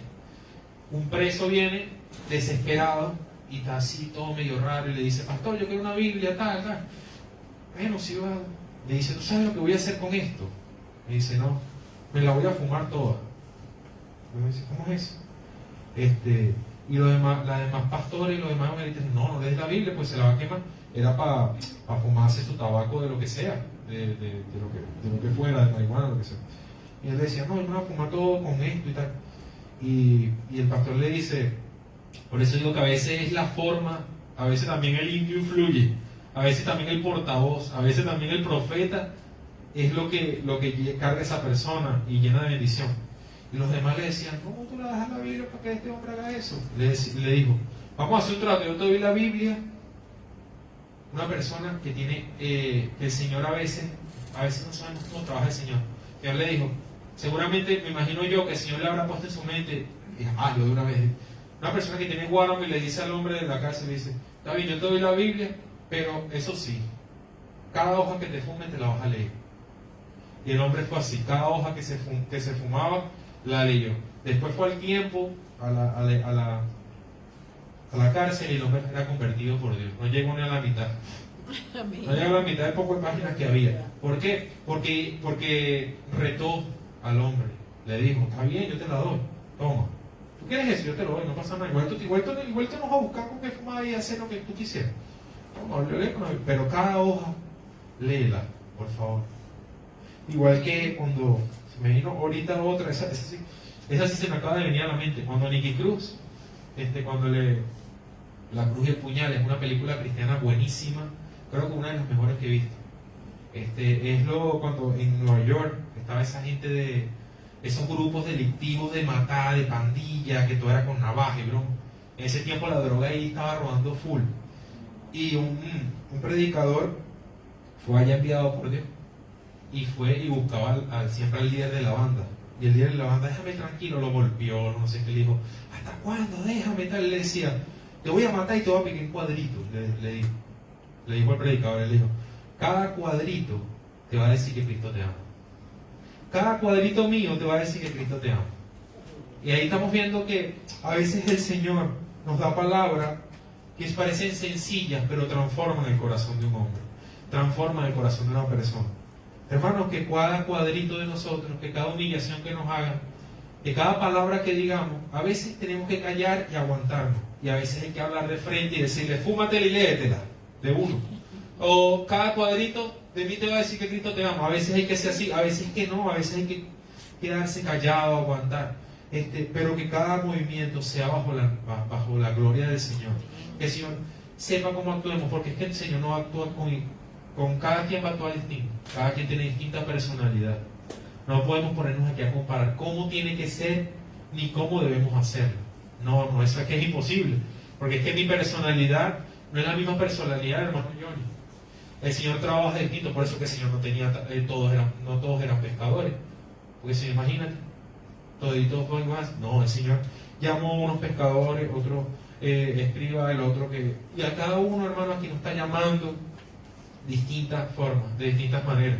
Un preso viene desesperado y está así todo medio raro y le dice, pastor, yo quiero una Biblia, tal, tal. Bueno, si va. Le dice, ¿tú sabes lo que voy a hacer con esto? Le dice, no, me la voy a fumar toda. Y me dice, ¿cómo es eso? Y los demás pastores y los demás evangelistas dicen, no, no le des la Biblia, pues se la va a quemar. Era para fumarse su tabaco de lo que sea, de lo que fuera, de marihuana, lo que sea. Y él decía, no, yo me voy a fumar todo con esto y tal. Y el pastor le dice, por eso digo que a veces es la forma, a veces también el indio influye, a veces también el portavoz, a veces también el profeta es lo que carga esa persona y llena de bendición. Y los demás le decían, ¿cómo tú le das a la Biblia para que este hombre haga eso? Le dijo, vamos a hacer un trato, yo te doy la Biblia. Una persona que tiene, que el Señor a veces no sabemos cómo trabaja el Señor. Y él le dijo, seguramente me imagino yo que el Señor le habrá puesto en su mente, hazlo de una vez. Una persona que tiene guáramo y le dice al hombre de la cárcel, le dice, está bien, yo te doy la Biblia, pero eso sí, cada hoja que te fume te la vas a leer. Y el hombre fue así, cada hoja que se fumaba la leyó. Después fue al tiempo a la cárcel y el hombre era convertido por Dios. No llegó ni a la mitad. No llegó a la mitad de pocas páginas que había. ¿Por qué? Porque retó al hombre. Le dijo, está bien, yo te la doy. Toma. ¿Tú quieres eso? Yo te lo doy, no pasa nada. Igual tú nos vas a buscar con qué fumar y hacer lo que tú quisieras. Toma, pero cada hoja, léela, por favor. Igual que cuando se me vino ahorita otra, esa sí se me acaba de venir a la mente. Cuando Nicky Cruz, cuando La Cruz y el Puñal, es una película cristiana buenísima, creo que una de las mejores que he visto. Cuando en Nueva York estaba esa gente de esos grupos delictivos de matar, de pandilla, que todo era con navaja y broma. En ese tiempo la droga ahí estaba rodando full. Y un predicador fue allá enviado por Dios y fue y buscaba siempre al líder de la banda. Y el líder de la banda, déjame tranquilo, lo golpeó, no sé qué, le dijo, ¿hasta cuándo? Déjame tal. Le decía, te voy a matar y te voy a picar en cuadritos. Le dijo al predicador, le dijo, cada cuadrito te va a decir que Cristo te ama. Cada cuadrito mío te va a decir que Cristo te ama. Y ahí estamos viendo que a veces el Señor nos da palabras que parecen sencillas, pero transforman el corazón de un hombre, transforman el corazón de una persona. Hermanos, que cada cuadrito de nosotros, que cada humillación que nos hagan, que cada palabra que digamos, a veces tenemos que callar y aguantarnos. Y a veces hay que hablar de frente y decirle, fúmatela y léetela, de uno. O cada cuadrito de mí te va a decir que Cristo te ama. A veces hay que ser así, a veces que no, a veces hay que quedarse callado, aguantar. Pero que cada movimiento sea bajo la gloria del Señor. Que el Señor sepa cómo actuemos, porque es que el Señor no actúa con cada quien va a actuar distinto. Cada quien tiene distinta personalidad. No podemos ponernos aquí a comparar cómo tiene que ser ni cómo debemos hacerlo. No, eso es que es imposible. Porque es que mi personalidad no es la misma personalidad del hermano Johnny. El Señor trabaja distinto, por eso que el Señor no todos eran pescadores. Porque si imagínate, toditos fueron iguales. No, el Señor llamó a unos pescadores, otros escriba, el otro que... Y a cada uno, hermano, aquí nos está llamando distintas formas, de distintas maneras.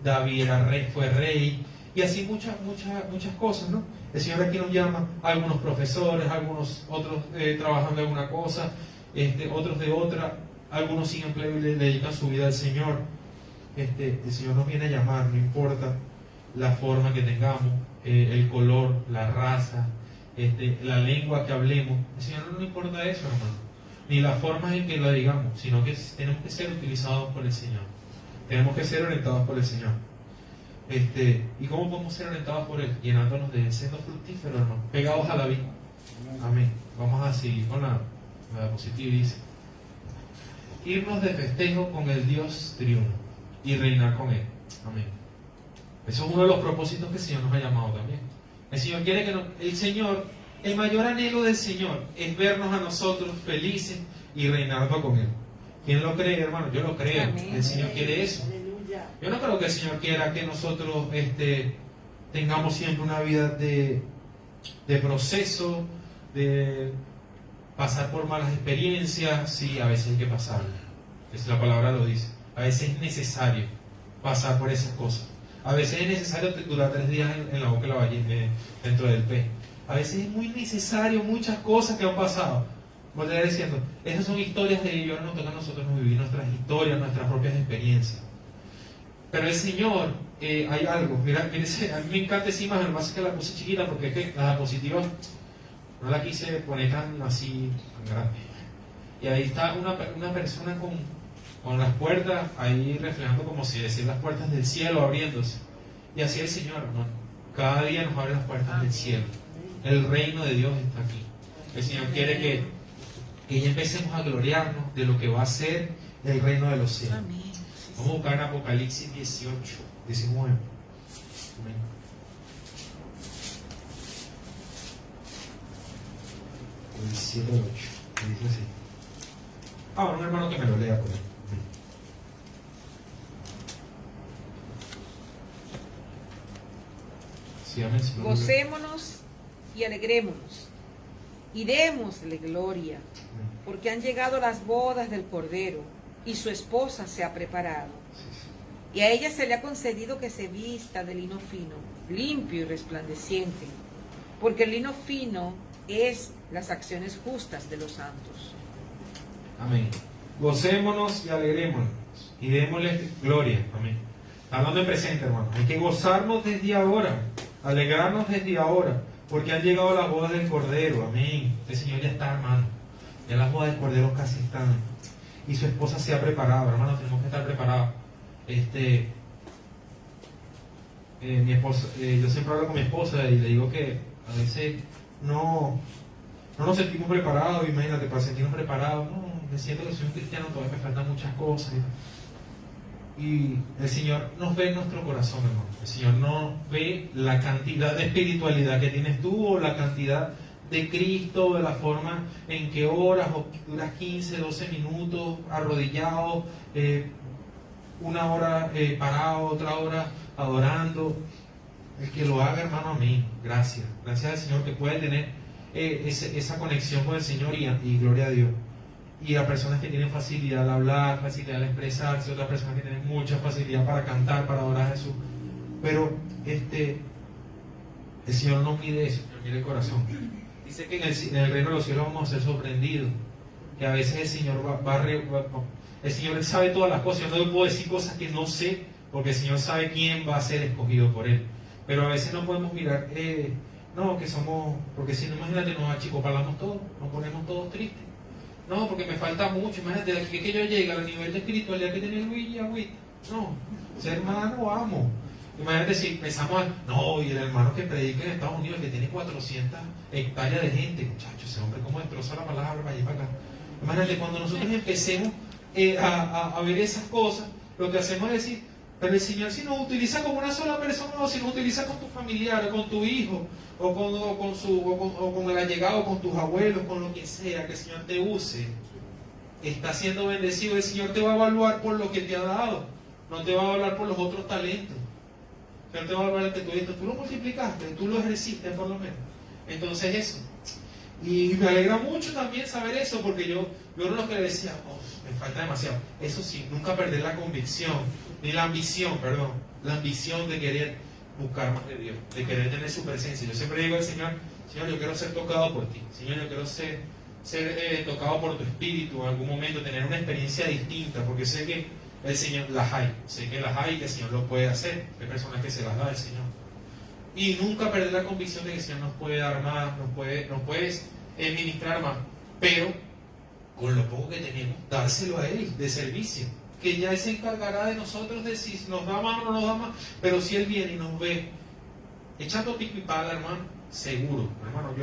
David era rey, fue rey, y así muchas cosas, ¿no? El Señor aquí nos llama a algunos profesores, algunos otros trabajando en una cosa, otros de otra, algunos sin empleo y le dedican su vida al Señor. El Señor nos viene a llamar, no importa la forma que tengamos, el color, la raza, la lengua que hablemos. El Señor no le importa eso, hermano, ni la forma en que lo digamos, sino que tenemos que ser utilizados por el Señor. Tenemos que ser orientados por el Señor. ¿Y cómo podemos ser orientados por Él? Llenándonos de siendo fructíferos, hermano, pegados a la vida. Amén. Vamos a seguir con la diapositiva y dice: irnos de festejo con el Dios triuno y reinar con Él. Amén. Eso es uno de los propósitos que el Señor nos ha llamado también. El Señor quiere que el mayor anhelo del Señor es vernos a nosotros felices y reinando con Él. ¿Quién lo cree, hermano? Yo lo creo. Amén. El Señor quiere eso. Yo no creo que el Señor quiera que nosotros tengamos siempre una vida de proceso, de pasar por malas experiencias. Sí, a veces hay que pasarlo. la palabra lo dice. A veces es necesario pasar por esas cosas. A veces es necesario durar 3 días en la boca de la ballena, dentro del pez. A veces es muy necesario muchas cosas que han pasado. Voy a ir diciendo, esas son historias de ellos, ahora nos toca a nosotros vivir nuestras historias, nuestras propias experiencias. Pero el Señor, hay algo, mira, a mí me encanta esa imagen, lo que pasa es que la puse chiquita porque es que la diapositiva no la quise poner tan así, tan grande. Y ahí está una persona con las puertas ahí reflejando como si decir las puertas del cielo abriéndose. Y así el Señor, hermano, cada día nos abre las puertas del cielo. El reino de Dios está aquí. El Señor quiere que ya empecemos a gloriarnos de lo que va a ser el reino de los cielos. Amén. Vamos a buscar en Apocalipsis 18, 19. Amén. El 17, 8. Dice así. Un hermano que me lo lea por ahí. Sí, amén. Gocémonos y alegrémonos y démosle gloria, porque han llegado las bodas del Cordero y su esposa se ha preparado. Y a ella se le ha concedido que se vista de lino fino, limpio y resplandeciente, porque el lino fino es las acciones justas de los santos. Amén. Gocémonos y alegrémonos y démosle gloria. Amén. Hablando de presente, hermano. Hay que gozarnos desde ahora, alegrarnos desde ahora, porque han llegado las bodas del Cordero. Amén. El Señor ya está, hermano. Ya las bodas del Cordero casi están. Y su esposa se ha preparado, hermano. Tenemos que estar preparados. Mi esposa, yo siempre hablo con mi esposa y le digo que a veces no nos sentimos preparados. Imagínate, para sentirnos preparados, no, me siento que soy un cristiano, todavía me faltan muchas cosas. Y el Señor nos ve en nuestro corazón, hermano. El Señor no ve la cantidad de espiritualidad que tienes tú, o la cantidad de Cristo, de la forma en que oras, o duras 15, 12 minutos arrodillado, 1 hora parado, otra hora adorando. El que lo haga, hermano, amén. Gracias. Gracias al Señor que puede tener esa conexión con el Señor y gloria a Dios. Y a personas que tienen facilidad al hablar, facilidad al expresarse, otras personas que tienen mucha facilidad para cantar, para adorar a Jesús. Pero el Señor no mide eso, mide el corazón. Dice que en el reino de los cielos vamos a ser sorprendidos. Que a veces el Señor el Señor sabe todas las cosas. Yo no le puedo decir cosas que no sé, porque el Señor sabe quién va a ser escogido por Él. Pero a veces no podemos mirar, no, que somos, porque si no, imagínate, nos achicopalamos todos, nos ponemos todos tristes. No, porque me falta mucho. Imagínate, de aquí que yo llegue al nivel de espiritualidad que tiene Luis y Agüita. No, ser hermano, amo. Imagínate si empezamos no, y el hermano que predica en Estados Unidos, que tiene 400 hectáreas de gente, muchachos, ese hombre cómo destroza la palabra para allá para acá. Imagínate, cuando nosotros empecemos a ver esas cosas, lo que hacemos es decir, pero el Señor si nos utiliza con una sola persona, o si nos utiliza con tu familiar, o con tu hijo, o con el allegado, con tus abuelos, con lo que sea, que el Señor te use, está siendo bendecido. El Señor te va a evaluar por lo que te ha dado, no te va a evaluar por los otros talentos. El Señor te va a evaluar que tú lo multiplicaste, tú lo ejerciste por lo menos. Entonces eso. Y me alegra mucho también saber eso, porque yo era lo que le decía, me falta demasiado. Eso sí, nunca perder la convicción, ni la ambición, perdón, la ambición de querer buscar más de Dios, de querer tener su presencia. Yo siempre digo al Señor, Señor, yo quiero ser tocado por ti. Señor, yo quiero ser tocado por tu espíritu en algún momento, tener una experiencia distinta, porque sé que el Señor las hay, sé que las hay y que el Señor lo puede hacer. Hay personas que se las da el Señor. Y nunca perder la convicción de que el Señor nos puede dar más, nos puede ministrar más, pero con lo poco que tenemos, dárselo a Él de servicio, que ya Él se encargará de nosotros de si nos da más o no nos da más. Pero si Él viene y nos ve echando pico y pala, hermano, seguro, hermano,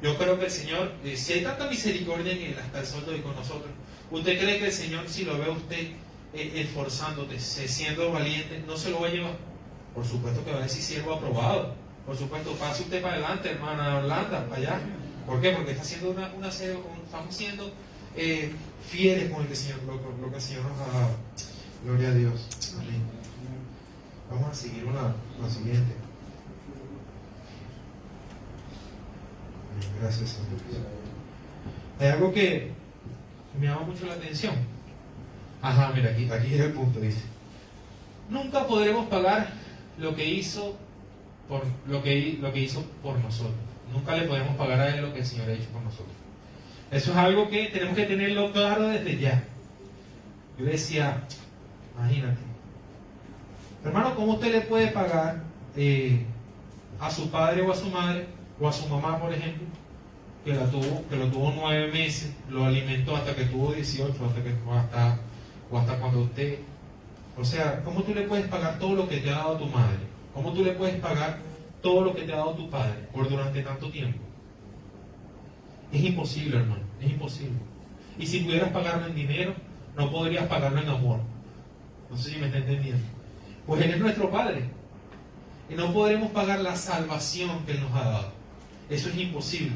yo creo que el Señor, si hay tanta misericordia en Él hasta el sol de hoy con nosotros, ¿usted cree que el Señor, si lo ve a usted esforzándote, siendo valiente, no se lo va a llevar? Por supuesto que va a decir siervo aprobado. Por supuesto, pase usted para adelante, hermana Orlando, para allá. ¿Por qué? Porque está haciendo una serie, estamos siendo fieles con lo que el Señor nos ha dado. Gloria a Dios. Amén. Vamos a seguir la siguiente. Amén. Gracias, Señor. Hay algo que me llama mucho la atención. Ajá, mira, aquí es el punto, dice. Nunca podremos pagar lo que hizo por lo que hizo por nosotros. Nunca le podemos pagar a Él lo que el Señor ha hecho por nosotros. Eso es algo que tenemos que tenerlo claro desde ya. Yo decía, imagínate, hermano, ¿cómo usted le puede pagar a su padre o a su madre o a su mamá, por ejemplo, que lo tuvo 9 meses, lo alimentó hasta que tuvo 18, o hasta cuando usted... O sea, ¿cómo tú le puedes pagar todo lo que te ha dado tu madre? ¿Cómo tú le puedes pagar todo lo que te ha dado tu padre por durante tanto tiempo? Es imposible, hermano, es imposible. Y si pudieras pagarlo en dinero, no podrías pagarlo en amor. No sé si me está entendiendo. Pues Él es nuestro Padre. Y no podremos pagar la salvación que Él nos ha dado. Eso es imposible.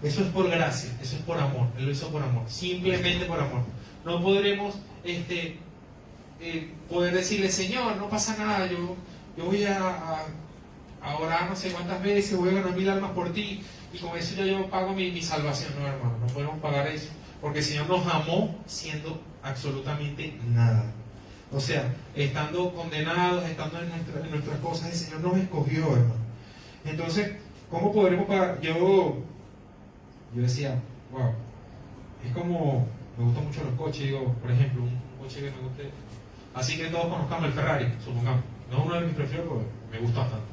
Eso es por gracia, eso es por amor. Él lo hizo por amor, simplemente por amor. No podremos poder decirle, Señor, no pasa nada, yo voy a orar no sé cuántas veces, voy a ganar 1000 almas por ti, y con eso ya yo pago mi salvación. No, hermano, no podemos pagar eso, porque el Señor nos amó siendo absolutamente nada. O sea, estando condenados, estando en nuestras cosas, el Señor nos escogió, hermano. Entonces, ¿cómo podremos pagar? Yo decía, wow, es como, me gustan mucho los coches, digo, por ejemplo, un coche que me guste, así que todos conozcamos el Ferrari, supongamos, no es uno de mis preferidos porque me gusta bastante,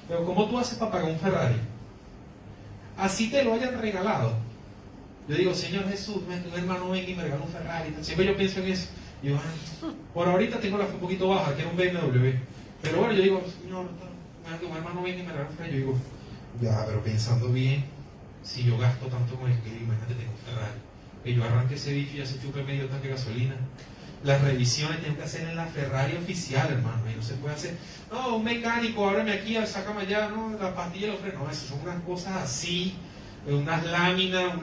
pero ¿cómo tú haces para pagar un Ferrari? Así te lo hayan regalado. Yo digo, Señor Jesús, un hermano venga y me regala un Ferrari, siempre yo pienso en eso, y yo, por ahorita tengo la fe un poquito baja, quiero un BMW, pero bueno, yo digo, Señor, un hermano venga y me regala un Ferrari, yo digo, ya, pero pensando bien, si yo gasto tanto con el que imagínate, tengo un Ferrari, que yo arranque ese bicho y ya se chupe medio tanque de gasolina. Las revisiones tengo que hacer en la Ferrari oficial, hermano, y no se puede hacer, no, un mecánico, ábreme aquí, sácame allá, no, la pastilla, los frenos, no, eso son unas cosas así, unas láminas,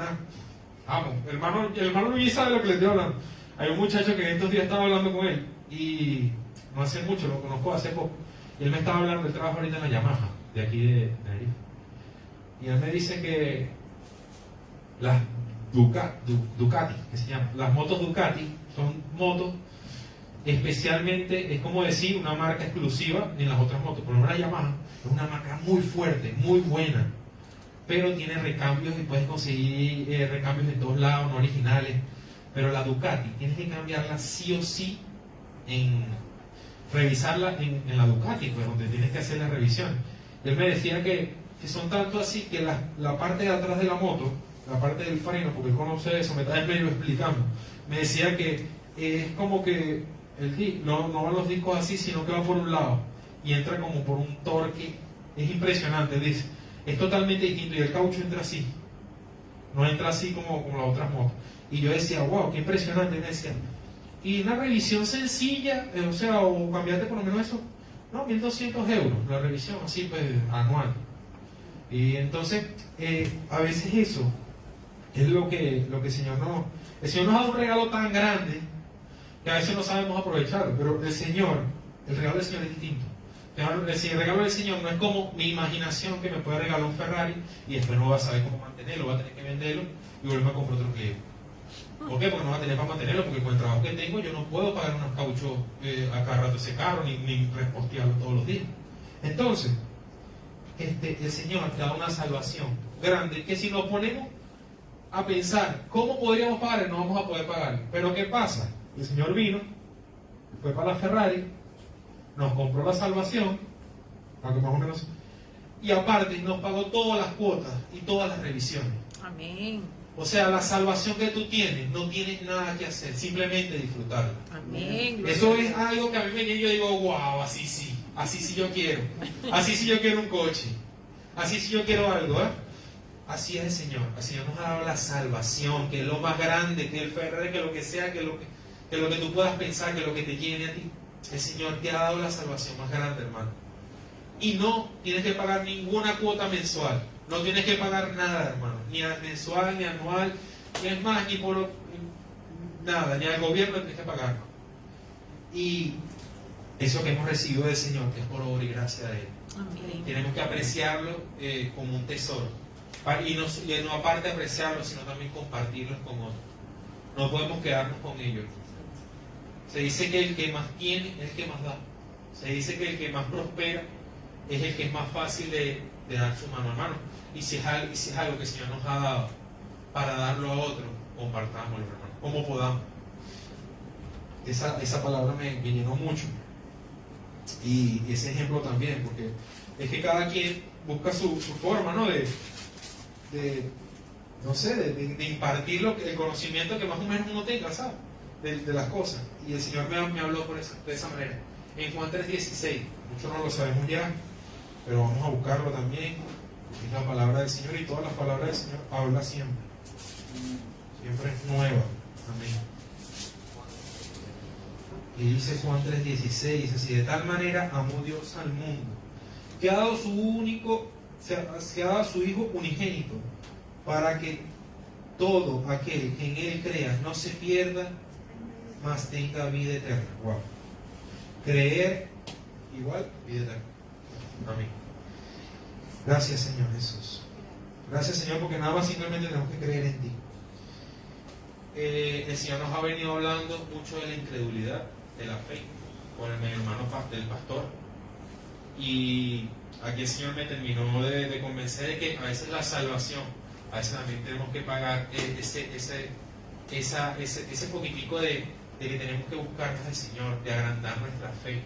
vamos, hermano Luis sabe lo que le estoy hablando. Hay un muchacho que en estos días estaba hablando con él, y no hace mucho, lo conozco hace poco, y él me estaba hablando, él trabaja ahorita en la Yamaha, de aquí de Tenerife. Y él me dice que las Ducati, que se llaman, las motos Ducati, son motos especialmente, es como decir, una marca exclusiva en las otras motos. Por ejemplo, la Yamaha es una marca muy fuerte, muy buena, pero tiene recambios y puedes conseguir recambios en todos lados, no originales. Pero la Ducati, tienes que cambiarla sí o sí, revisarla en la Ducati, pues donde tienes que hacer la revisión. Él me decía que son tanto así que la parte de atrás de la moto, la parte del freno, porque él conoce eso, me está medio explicando, me decía que es como que no van los discos así, sino que va por un lado y entra como por un torque, es impresionante, dice, es totalmente distinto, y el caucho entra así, no entra así como las otras motos. Y yo decía, wow, qué impresionante. Y me decía, y una revisión sencilla, o cambiarte por lo menos eso, no, 1.200 euros la revisión, así pues, anual. Y entonces, a veces eso es lo que el Señor nos ha dado un regalo tan grande que a veces no sabemos aprovecharlo, pero el regalo del Señor es distinto. El regalo del Señor no es como mi imaginación, que me puede regalar un Ferrari y después no va a saber cómo mantenerlo, va a tener que venderlo y volverme a comprar otro cliente. ¿Por qué? Porque no va a tener para mantenerlo, porque con el trabajo que tengo yo no puedo pagar unos cauchos a cada rato ese carro, ni repostearlo todos los días. Entonces, el Señor te da una salvación grande que si nos ponemos a pensar cómo podríamos pagar, no vamos a poder pagar. Pero ¿qué pasa? El Señor vino, fue para la Ferrari, nos compró la salvación, aunque más o menos, y aparte nos pagó todas las cuotas y todas las revisiones. Amén. O sea, la salvación que tú tienes, no tienes nada que hacer, simplemente disfrutarla. Amén. Eso es algo que a mí me viene y yo digo, wow, así sí yo quiero. Así sí yo quiero un coche. Así sí yo quiero algo, ¿eh? Así es el Señor. El Señor nos ha dado la salvación, que es lo más grande, que el Ferrari, que lo que sea, que lo que tú puedas pensar, que lo que te llene a ti. El Señor te ha dado la salvación más grande, hermano. Y no tienes que pagar ninguna cuota mensual. No tienes que pagar nada, hermano. Ni mensual, ni anual. Ni es más, ni por nada. Ni al gobierno tienes que pagar. Y eso que hemos recibido del Señor, que es por obra y gracia de Él. Amén. Tenemos que apreciarlo como un tesoro. Y no aparte de apreciarlo, sino también compartirlo con otros. No podemos quedarnos con ellos. Se dice que el que más tiene es el que más da. Se dice que el que más prospera es el que es más fácil de dar su mano a mano. Y si es algo que el Señor nos ha dado para darlo a otro, compartámoslo, hermano, como podamos. Esa palabra me llenó mucho. Y ese ejemplo también, porque es que cada quien busca su forma, ¿no? De impartir el conocimiento que más o menos uno tenga, ¿sabes? De las cosas. Y el Señor me habló de esa manera. En Juan 3:16, muchos no lo sabemos ya, pero vamos a buscarlo también. Es la palabra del Señor y todas las palabras del Señor habla siempre. Siempre es nueva. Amén. Y dice Juan 3:16, así: de tal manera amó Dios al mundo, que ha dado se ha dado a su Hijo unigénito, para que todo aquel que en Él crea no se pierda, mas tenga vida eterna. Wow. Creer igual vida eterna. Amén. Gracias, Señor Jesús. Gracias, Señor, porque nada más simplemente tenemos que creer en ti. El Señor nos ha venido hablando mucho de la incredulidad, de la fe, por el hermano del pastor. Y aquí el Señor me terminó de convencer de que a veces la salvación, a veces también tenemos que pagar ese poquitico de que tenemos que buscar al Señor, de agrandar nuestra fe,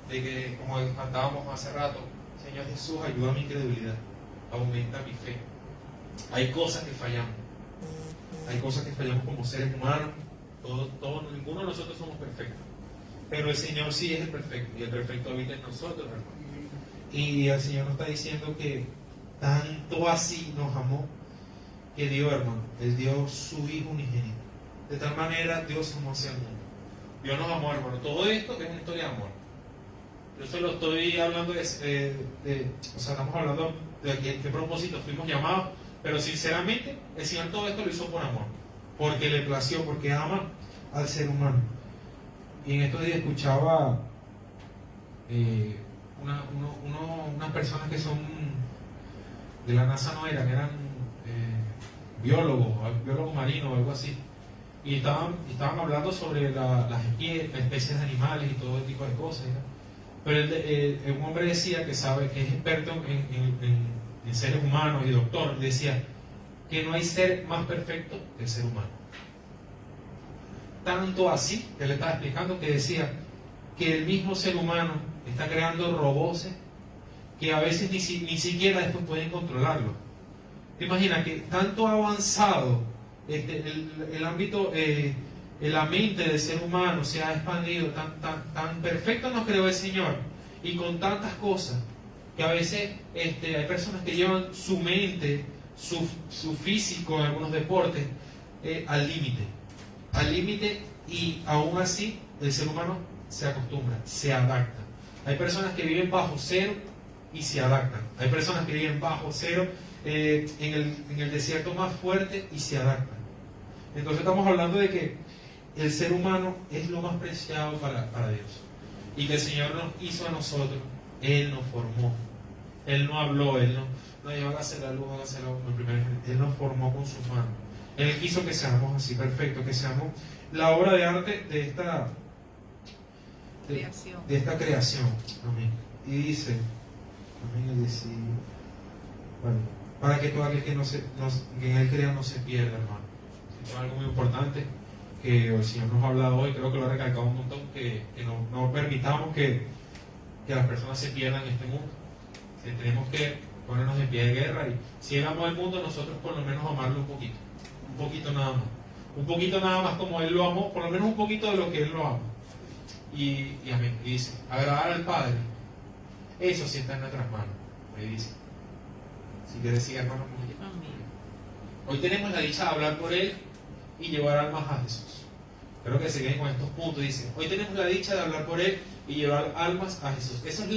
de que, como cantábamos hace rato, Señor Jesús, ayuda a mi incredulidad, aumenta mi fe. Hay cosas que fallamos, como seres humanos, ninguno de nosotros somos perfectos, pero el Señor sí es el perfecto, y el perfecto habita en nosotros, hermano. Y el Señor nos está diciendo que tanto así nos amó, que dio, hermano, Él dio su Hijo unigénito. De tal manera Dios amó hacia el mundo. Dios nos amó, hermano. Todo esto es una historia de amor. Yo solo estoy hablando estamos hablando de qué propósito fuimos llamados, pero sinceramente el Señor todo esto lo hizo por amor, porque le plació, porque ama al ser humano. Y en estos días escuchaba unas personas que son de la NASA, eran biólogos marinos o algo así, y estaban hablando sobre las especies de animales y todo ese tipo de cosas, ¿no? Pero un hombre decía que es experto en seres humanos y doctor, decía que no hay ser más perfecto que el ser humano. Tanto así, que le estaba explicando, que decía que el mismo ser humano está creando robots que a veces ni siquiera después pueden controlarlo. ¿Te imaginas que tanto ha avanzado el ámbito, la mente del ser humano se ha expandido, tan perfecto nos creó el Señor, y con tantas cosas, que a veces hay personas que llevan su mente, su físico en algunos deportes, al límite, y aún así el ser humano se acostumbra, se adapta. Hay personas que viven bajo cero y se adaptan. Hay personas que viven bajo cero en el desierto más fuerte y se adaptan. Entonces estamos hablando de que el ser humano es lo más preciado para Dios, y que el Señor nos hizo a nosotros. Él nos formó, Él no habló, Él no dijo hágase la luz, hágase la luz. Él nos formó con sus manos. Él quiso que seamos así, perfectos, que seamos la obra de arte de esta creación. Amén. Y dice, amén, bueno, para que todo aquel que en Él crea no se pierda, hermano. Esto es algo muy importante que el Señor nos ha hablado hoy, creo que lo ha recalcado un montón, que no permitamos que las personas se pierdan en este mundo. Que tenemos que ponernos en pie de guerra, y si Él amó al mundo, nosotros por lo menos amarlo un poquito nada más como Él lo amó, por lo menos un poquito de lo que Él lo ama. Y amén. Y dice, agradar al Padre, eso sí está en nuestras manos. Me dice, si quieres decir, hermano, hoy tenemos la dicha de hablar por Él y llevar almas a Jesús. Creo que se queden con estos puntos. Dice, hoy tenemos la dicha de hablar por Él y llevar almas a Jesús. Eso es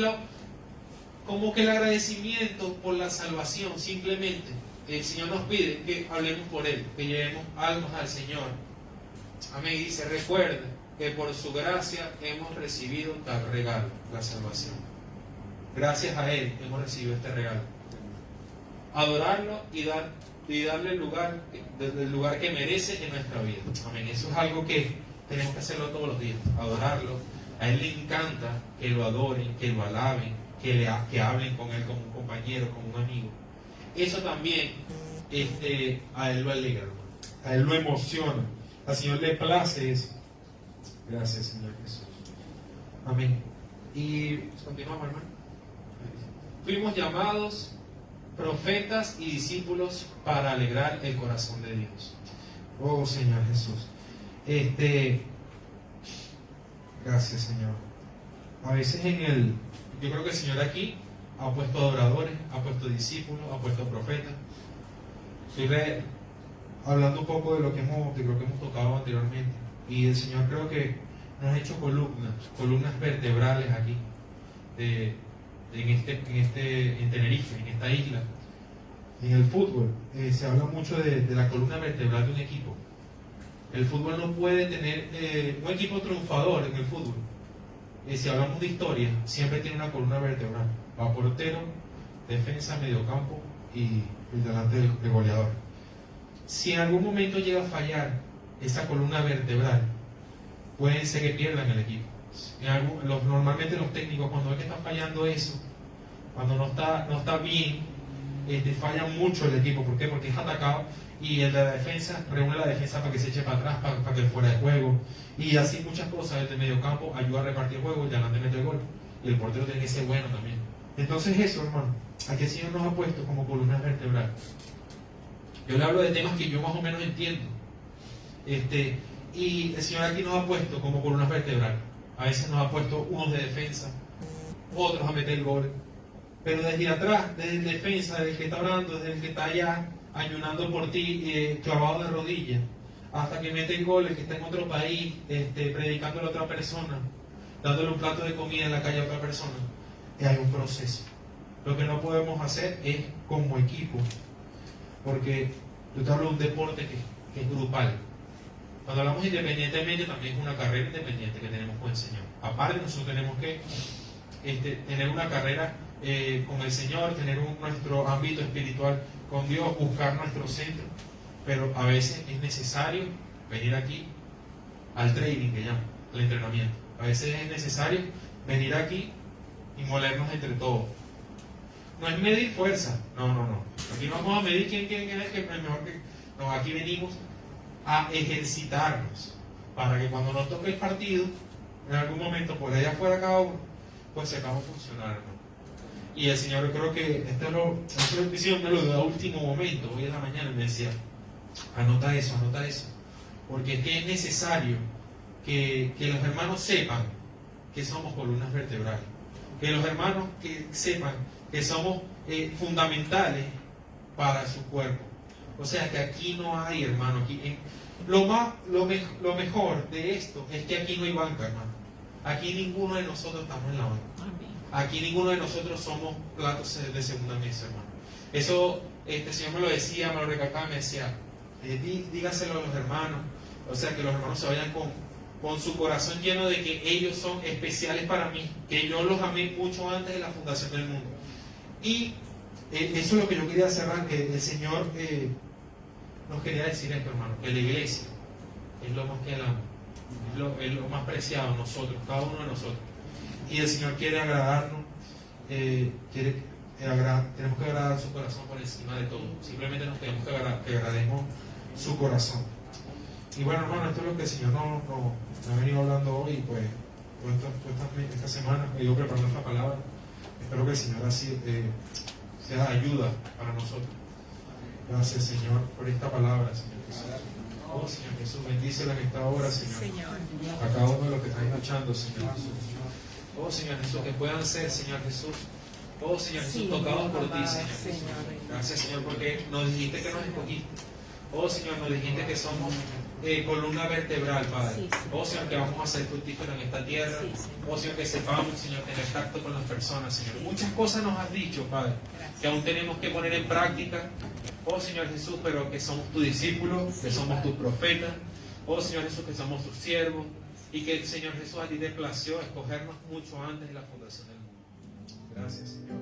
como que el agradecimiento por la salvación. Simplemente el Señor nos pide que hablemos por Él, que llevemos almas al Señor. Amén. Y dice, recuerda que por su gracia hemos recibido tal regalo, la salvación. Gracias a Él hemos recibido este regalo. Adorarlo y darle el lugar que merece en nuestra vida. Amén. Eso es algo que tenemos que hacerlo todos los días, adorarlo. A Él le encanta que lo adoren, que lo alaben, que hablen con Él como un compañero, como un amigo. Eso también a Él lo alegra, a Él lo emociona, al Señor le place eso. Gracias, Señor Jesús. Amén. Y continuamos, hermano. Fuimos llamados profetas y discípulos para alegrar el corazón de Dios. Oh, Señor Jesús. Gracias, Señor. A veces yo creo que el Señor aquí ha puesto adoradores, ha puesto discípulos, ha puesto profetas. Estoy hablando un poco de lo que hemos tocado anteriormente. Y el Señor creo que nos ha hecho columnas vertebrales aquí, en Tenerife, en esta isla. En el fútbol se habla mucho de la columna vertebral de un equipo. El fútbol no puede tener un equipo triunfador en el fútbol. Si hablamos de historia, siempre tiene una columna vertebral: va portero, defensa, mediocampo y el delante del goleador. Si en algún momento llega a fallar esa columna vertebral, pueden ser que pierdan el equipo. Normalmente los técnicos, cuando ven que está fallando eso, cuando no está bien, fallan mucho el equipo. ¿Por qué? Porque es atacado y el de la defensa reúne la defensa para que se eche para atrás, para que fuera de juego, y así muchas cosas. El de medio campo ayuda a repartir el juego y delante mete el gol, y el portero tiene que ser bueno también. Entonces eso, hermano, aquí el Señor nos ha puesto como columna vertebral. Yo le hablo de temas que yo más o menos entiendo, y el Señor aquí nos ha puesto como columna vertebral. A veces nos ha puesto unos de defensa, otros a meter el gol, pero desde atrás, desde el defensa, desde el que está orando, desde el que está allá ayunando por ti, clavado de rodillas, hasta que mete el gol, el que está en otro país, predicándole a otra persona, dándole un plato de comida en la calle a otra persona. Y hay un proceso. Lo que no podemos hacer es como equipo, porque yo te hablo de un deporte que es grupal. Cuando hablamos independientemente, también es una carrera independiente que tenemos con el Señor. Aparte, nosotros tenemos que tener una carrera con el Señor, tener nuestro ámbito espiritual con Dios, buscar nuestro centro. Pero a veces es necesario venir aquí al training, que llaman, al entrenamiento. A veces es necesario venir aquí y molernos entre todos. No es medir fuerza, no. Aquí no vamos a medir quién es el mejor que... No, aquí venimos a ejercitarnos para que cuando nos toque el partido, en algún momento por allá afuera cada uno, pues sepamos funcionar, ¿no? Y el Señor, creo que esto me lo dio a último momento, hoy en la mañana me decía, anota eso, porque es que es necesario que los hermanos sepan que somos columnas vertebrales, que los hermanos que sepan que somos fundamentales para su cuerpo. O sea que aquí no hay, hermano, lo mejor de esto es que aquí no hay banca, hermano. Aquí ninguno de nosotros estamos en la banca. Aquí ninguno de nosotros somos platos de segunda mesa, hermano. Eso, el Señor me lo decía, me lo recalcaba, me decía, dígaselo a los hermanos. O sea, que los hermanos se vayan con su corazón lleno de que ellos son especiales para mí, que yo los amé mucho antes de la fundación del mundo. Y eso es lo que yo quería cerrar, que el Señor nos quería decir esto, hermano, que la iglesia es lo más que Él ama, es lo más preciado, nosotros, cada uno de nosotros. Y el Señor quiere agradarnos, tenemos que agradar su corazón por encima de todo. Simplemente nos tenemos que agrademos su corazón. Y bueno, hermano, esto es lo que el Señor nos ha venido hablando hoy, pues, esta semana he ido preparando esta palabra. Espero que el Señor así sea ayuda para nosotros. Gracias, Señor, por esta palabra, Señor Jesús. Oh, Señor Jesús, bendícela en esta hora, Señor. A cada uno de los que están escuchando, Señor Jesús. Oh, Señor Jesús, que puedan ser, Señor Jesús. Oh, Señor Jesús, tocados por ti, Señor Jesús. Gracias, Señor, porque nos dijiste que nos escogiste. Oh, Señor, nos dijiste que somos columna vertebral, Padre. Oh, Señor, que vamos a ser fructíferos en esta tierra. Oh, Señor, que sepamos, Señor, tener tacto con las personas, Señor. Muchas cosas nos has dicho, Padre, que aún tenemos que poner en práctica. Oh, Señor Jesús, pero que somos tus discípulos, que somos tus profetas. Oh, Señor Jesús, que somos tus siervos. Y que el Señor Jesús a ti te plació escogernos mucho antes de la fundación del mundo. Gracias, Señor.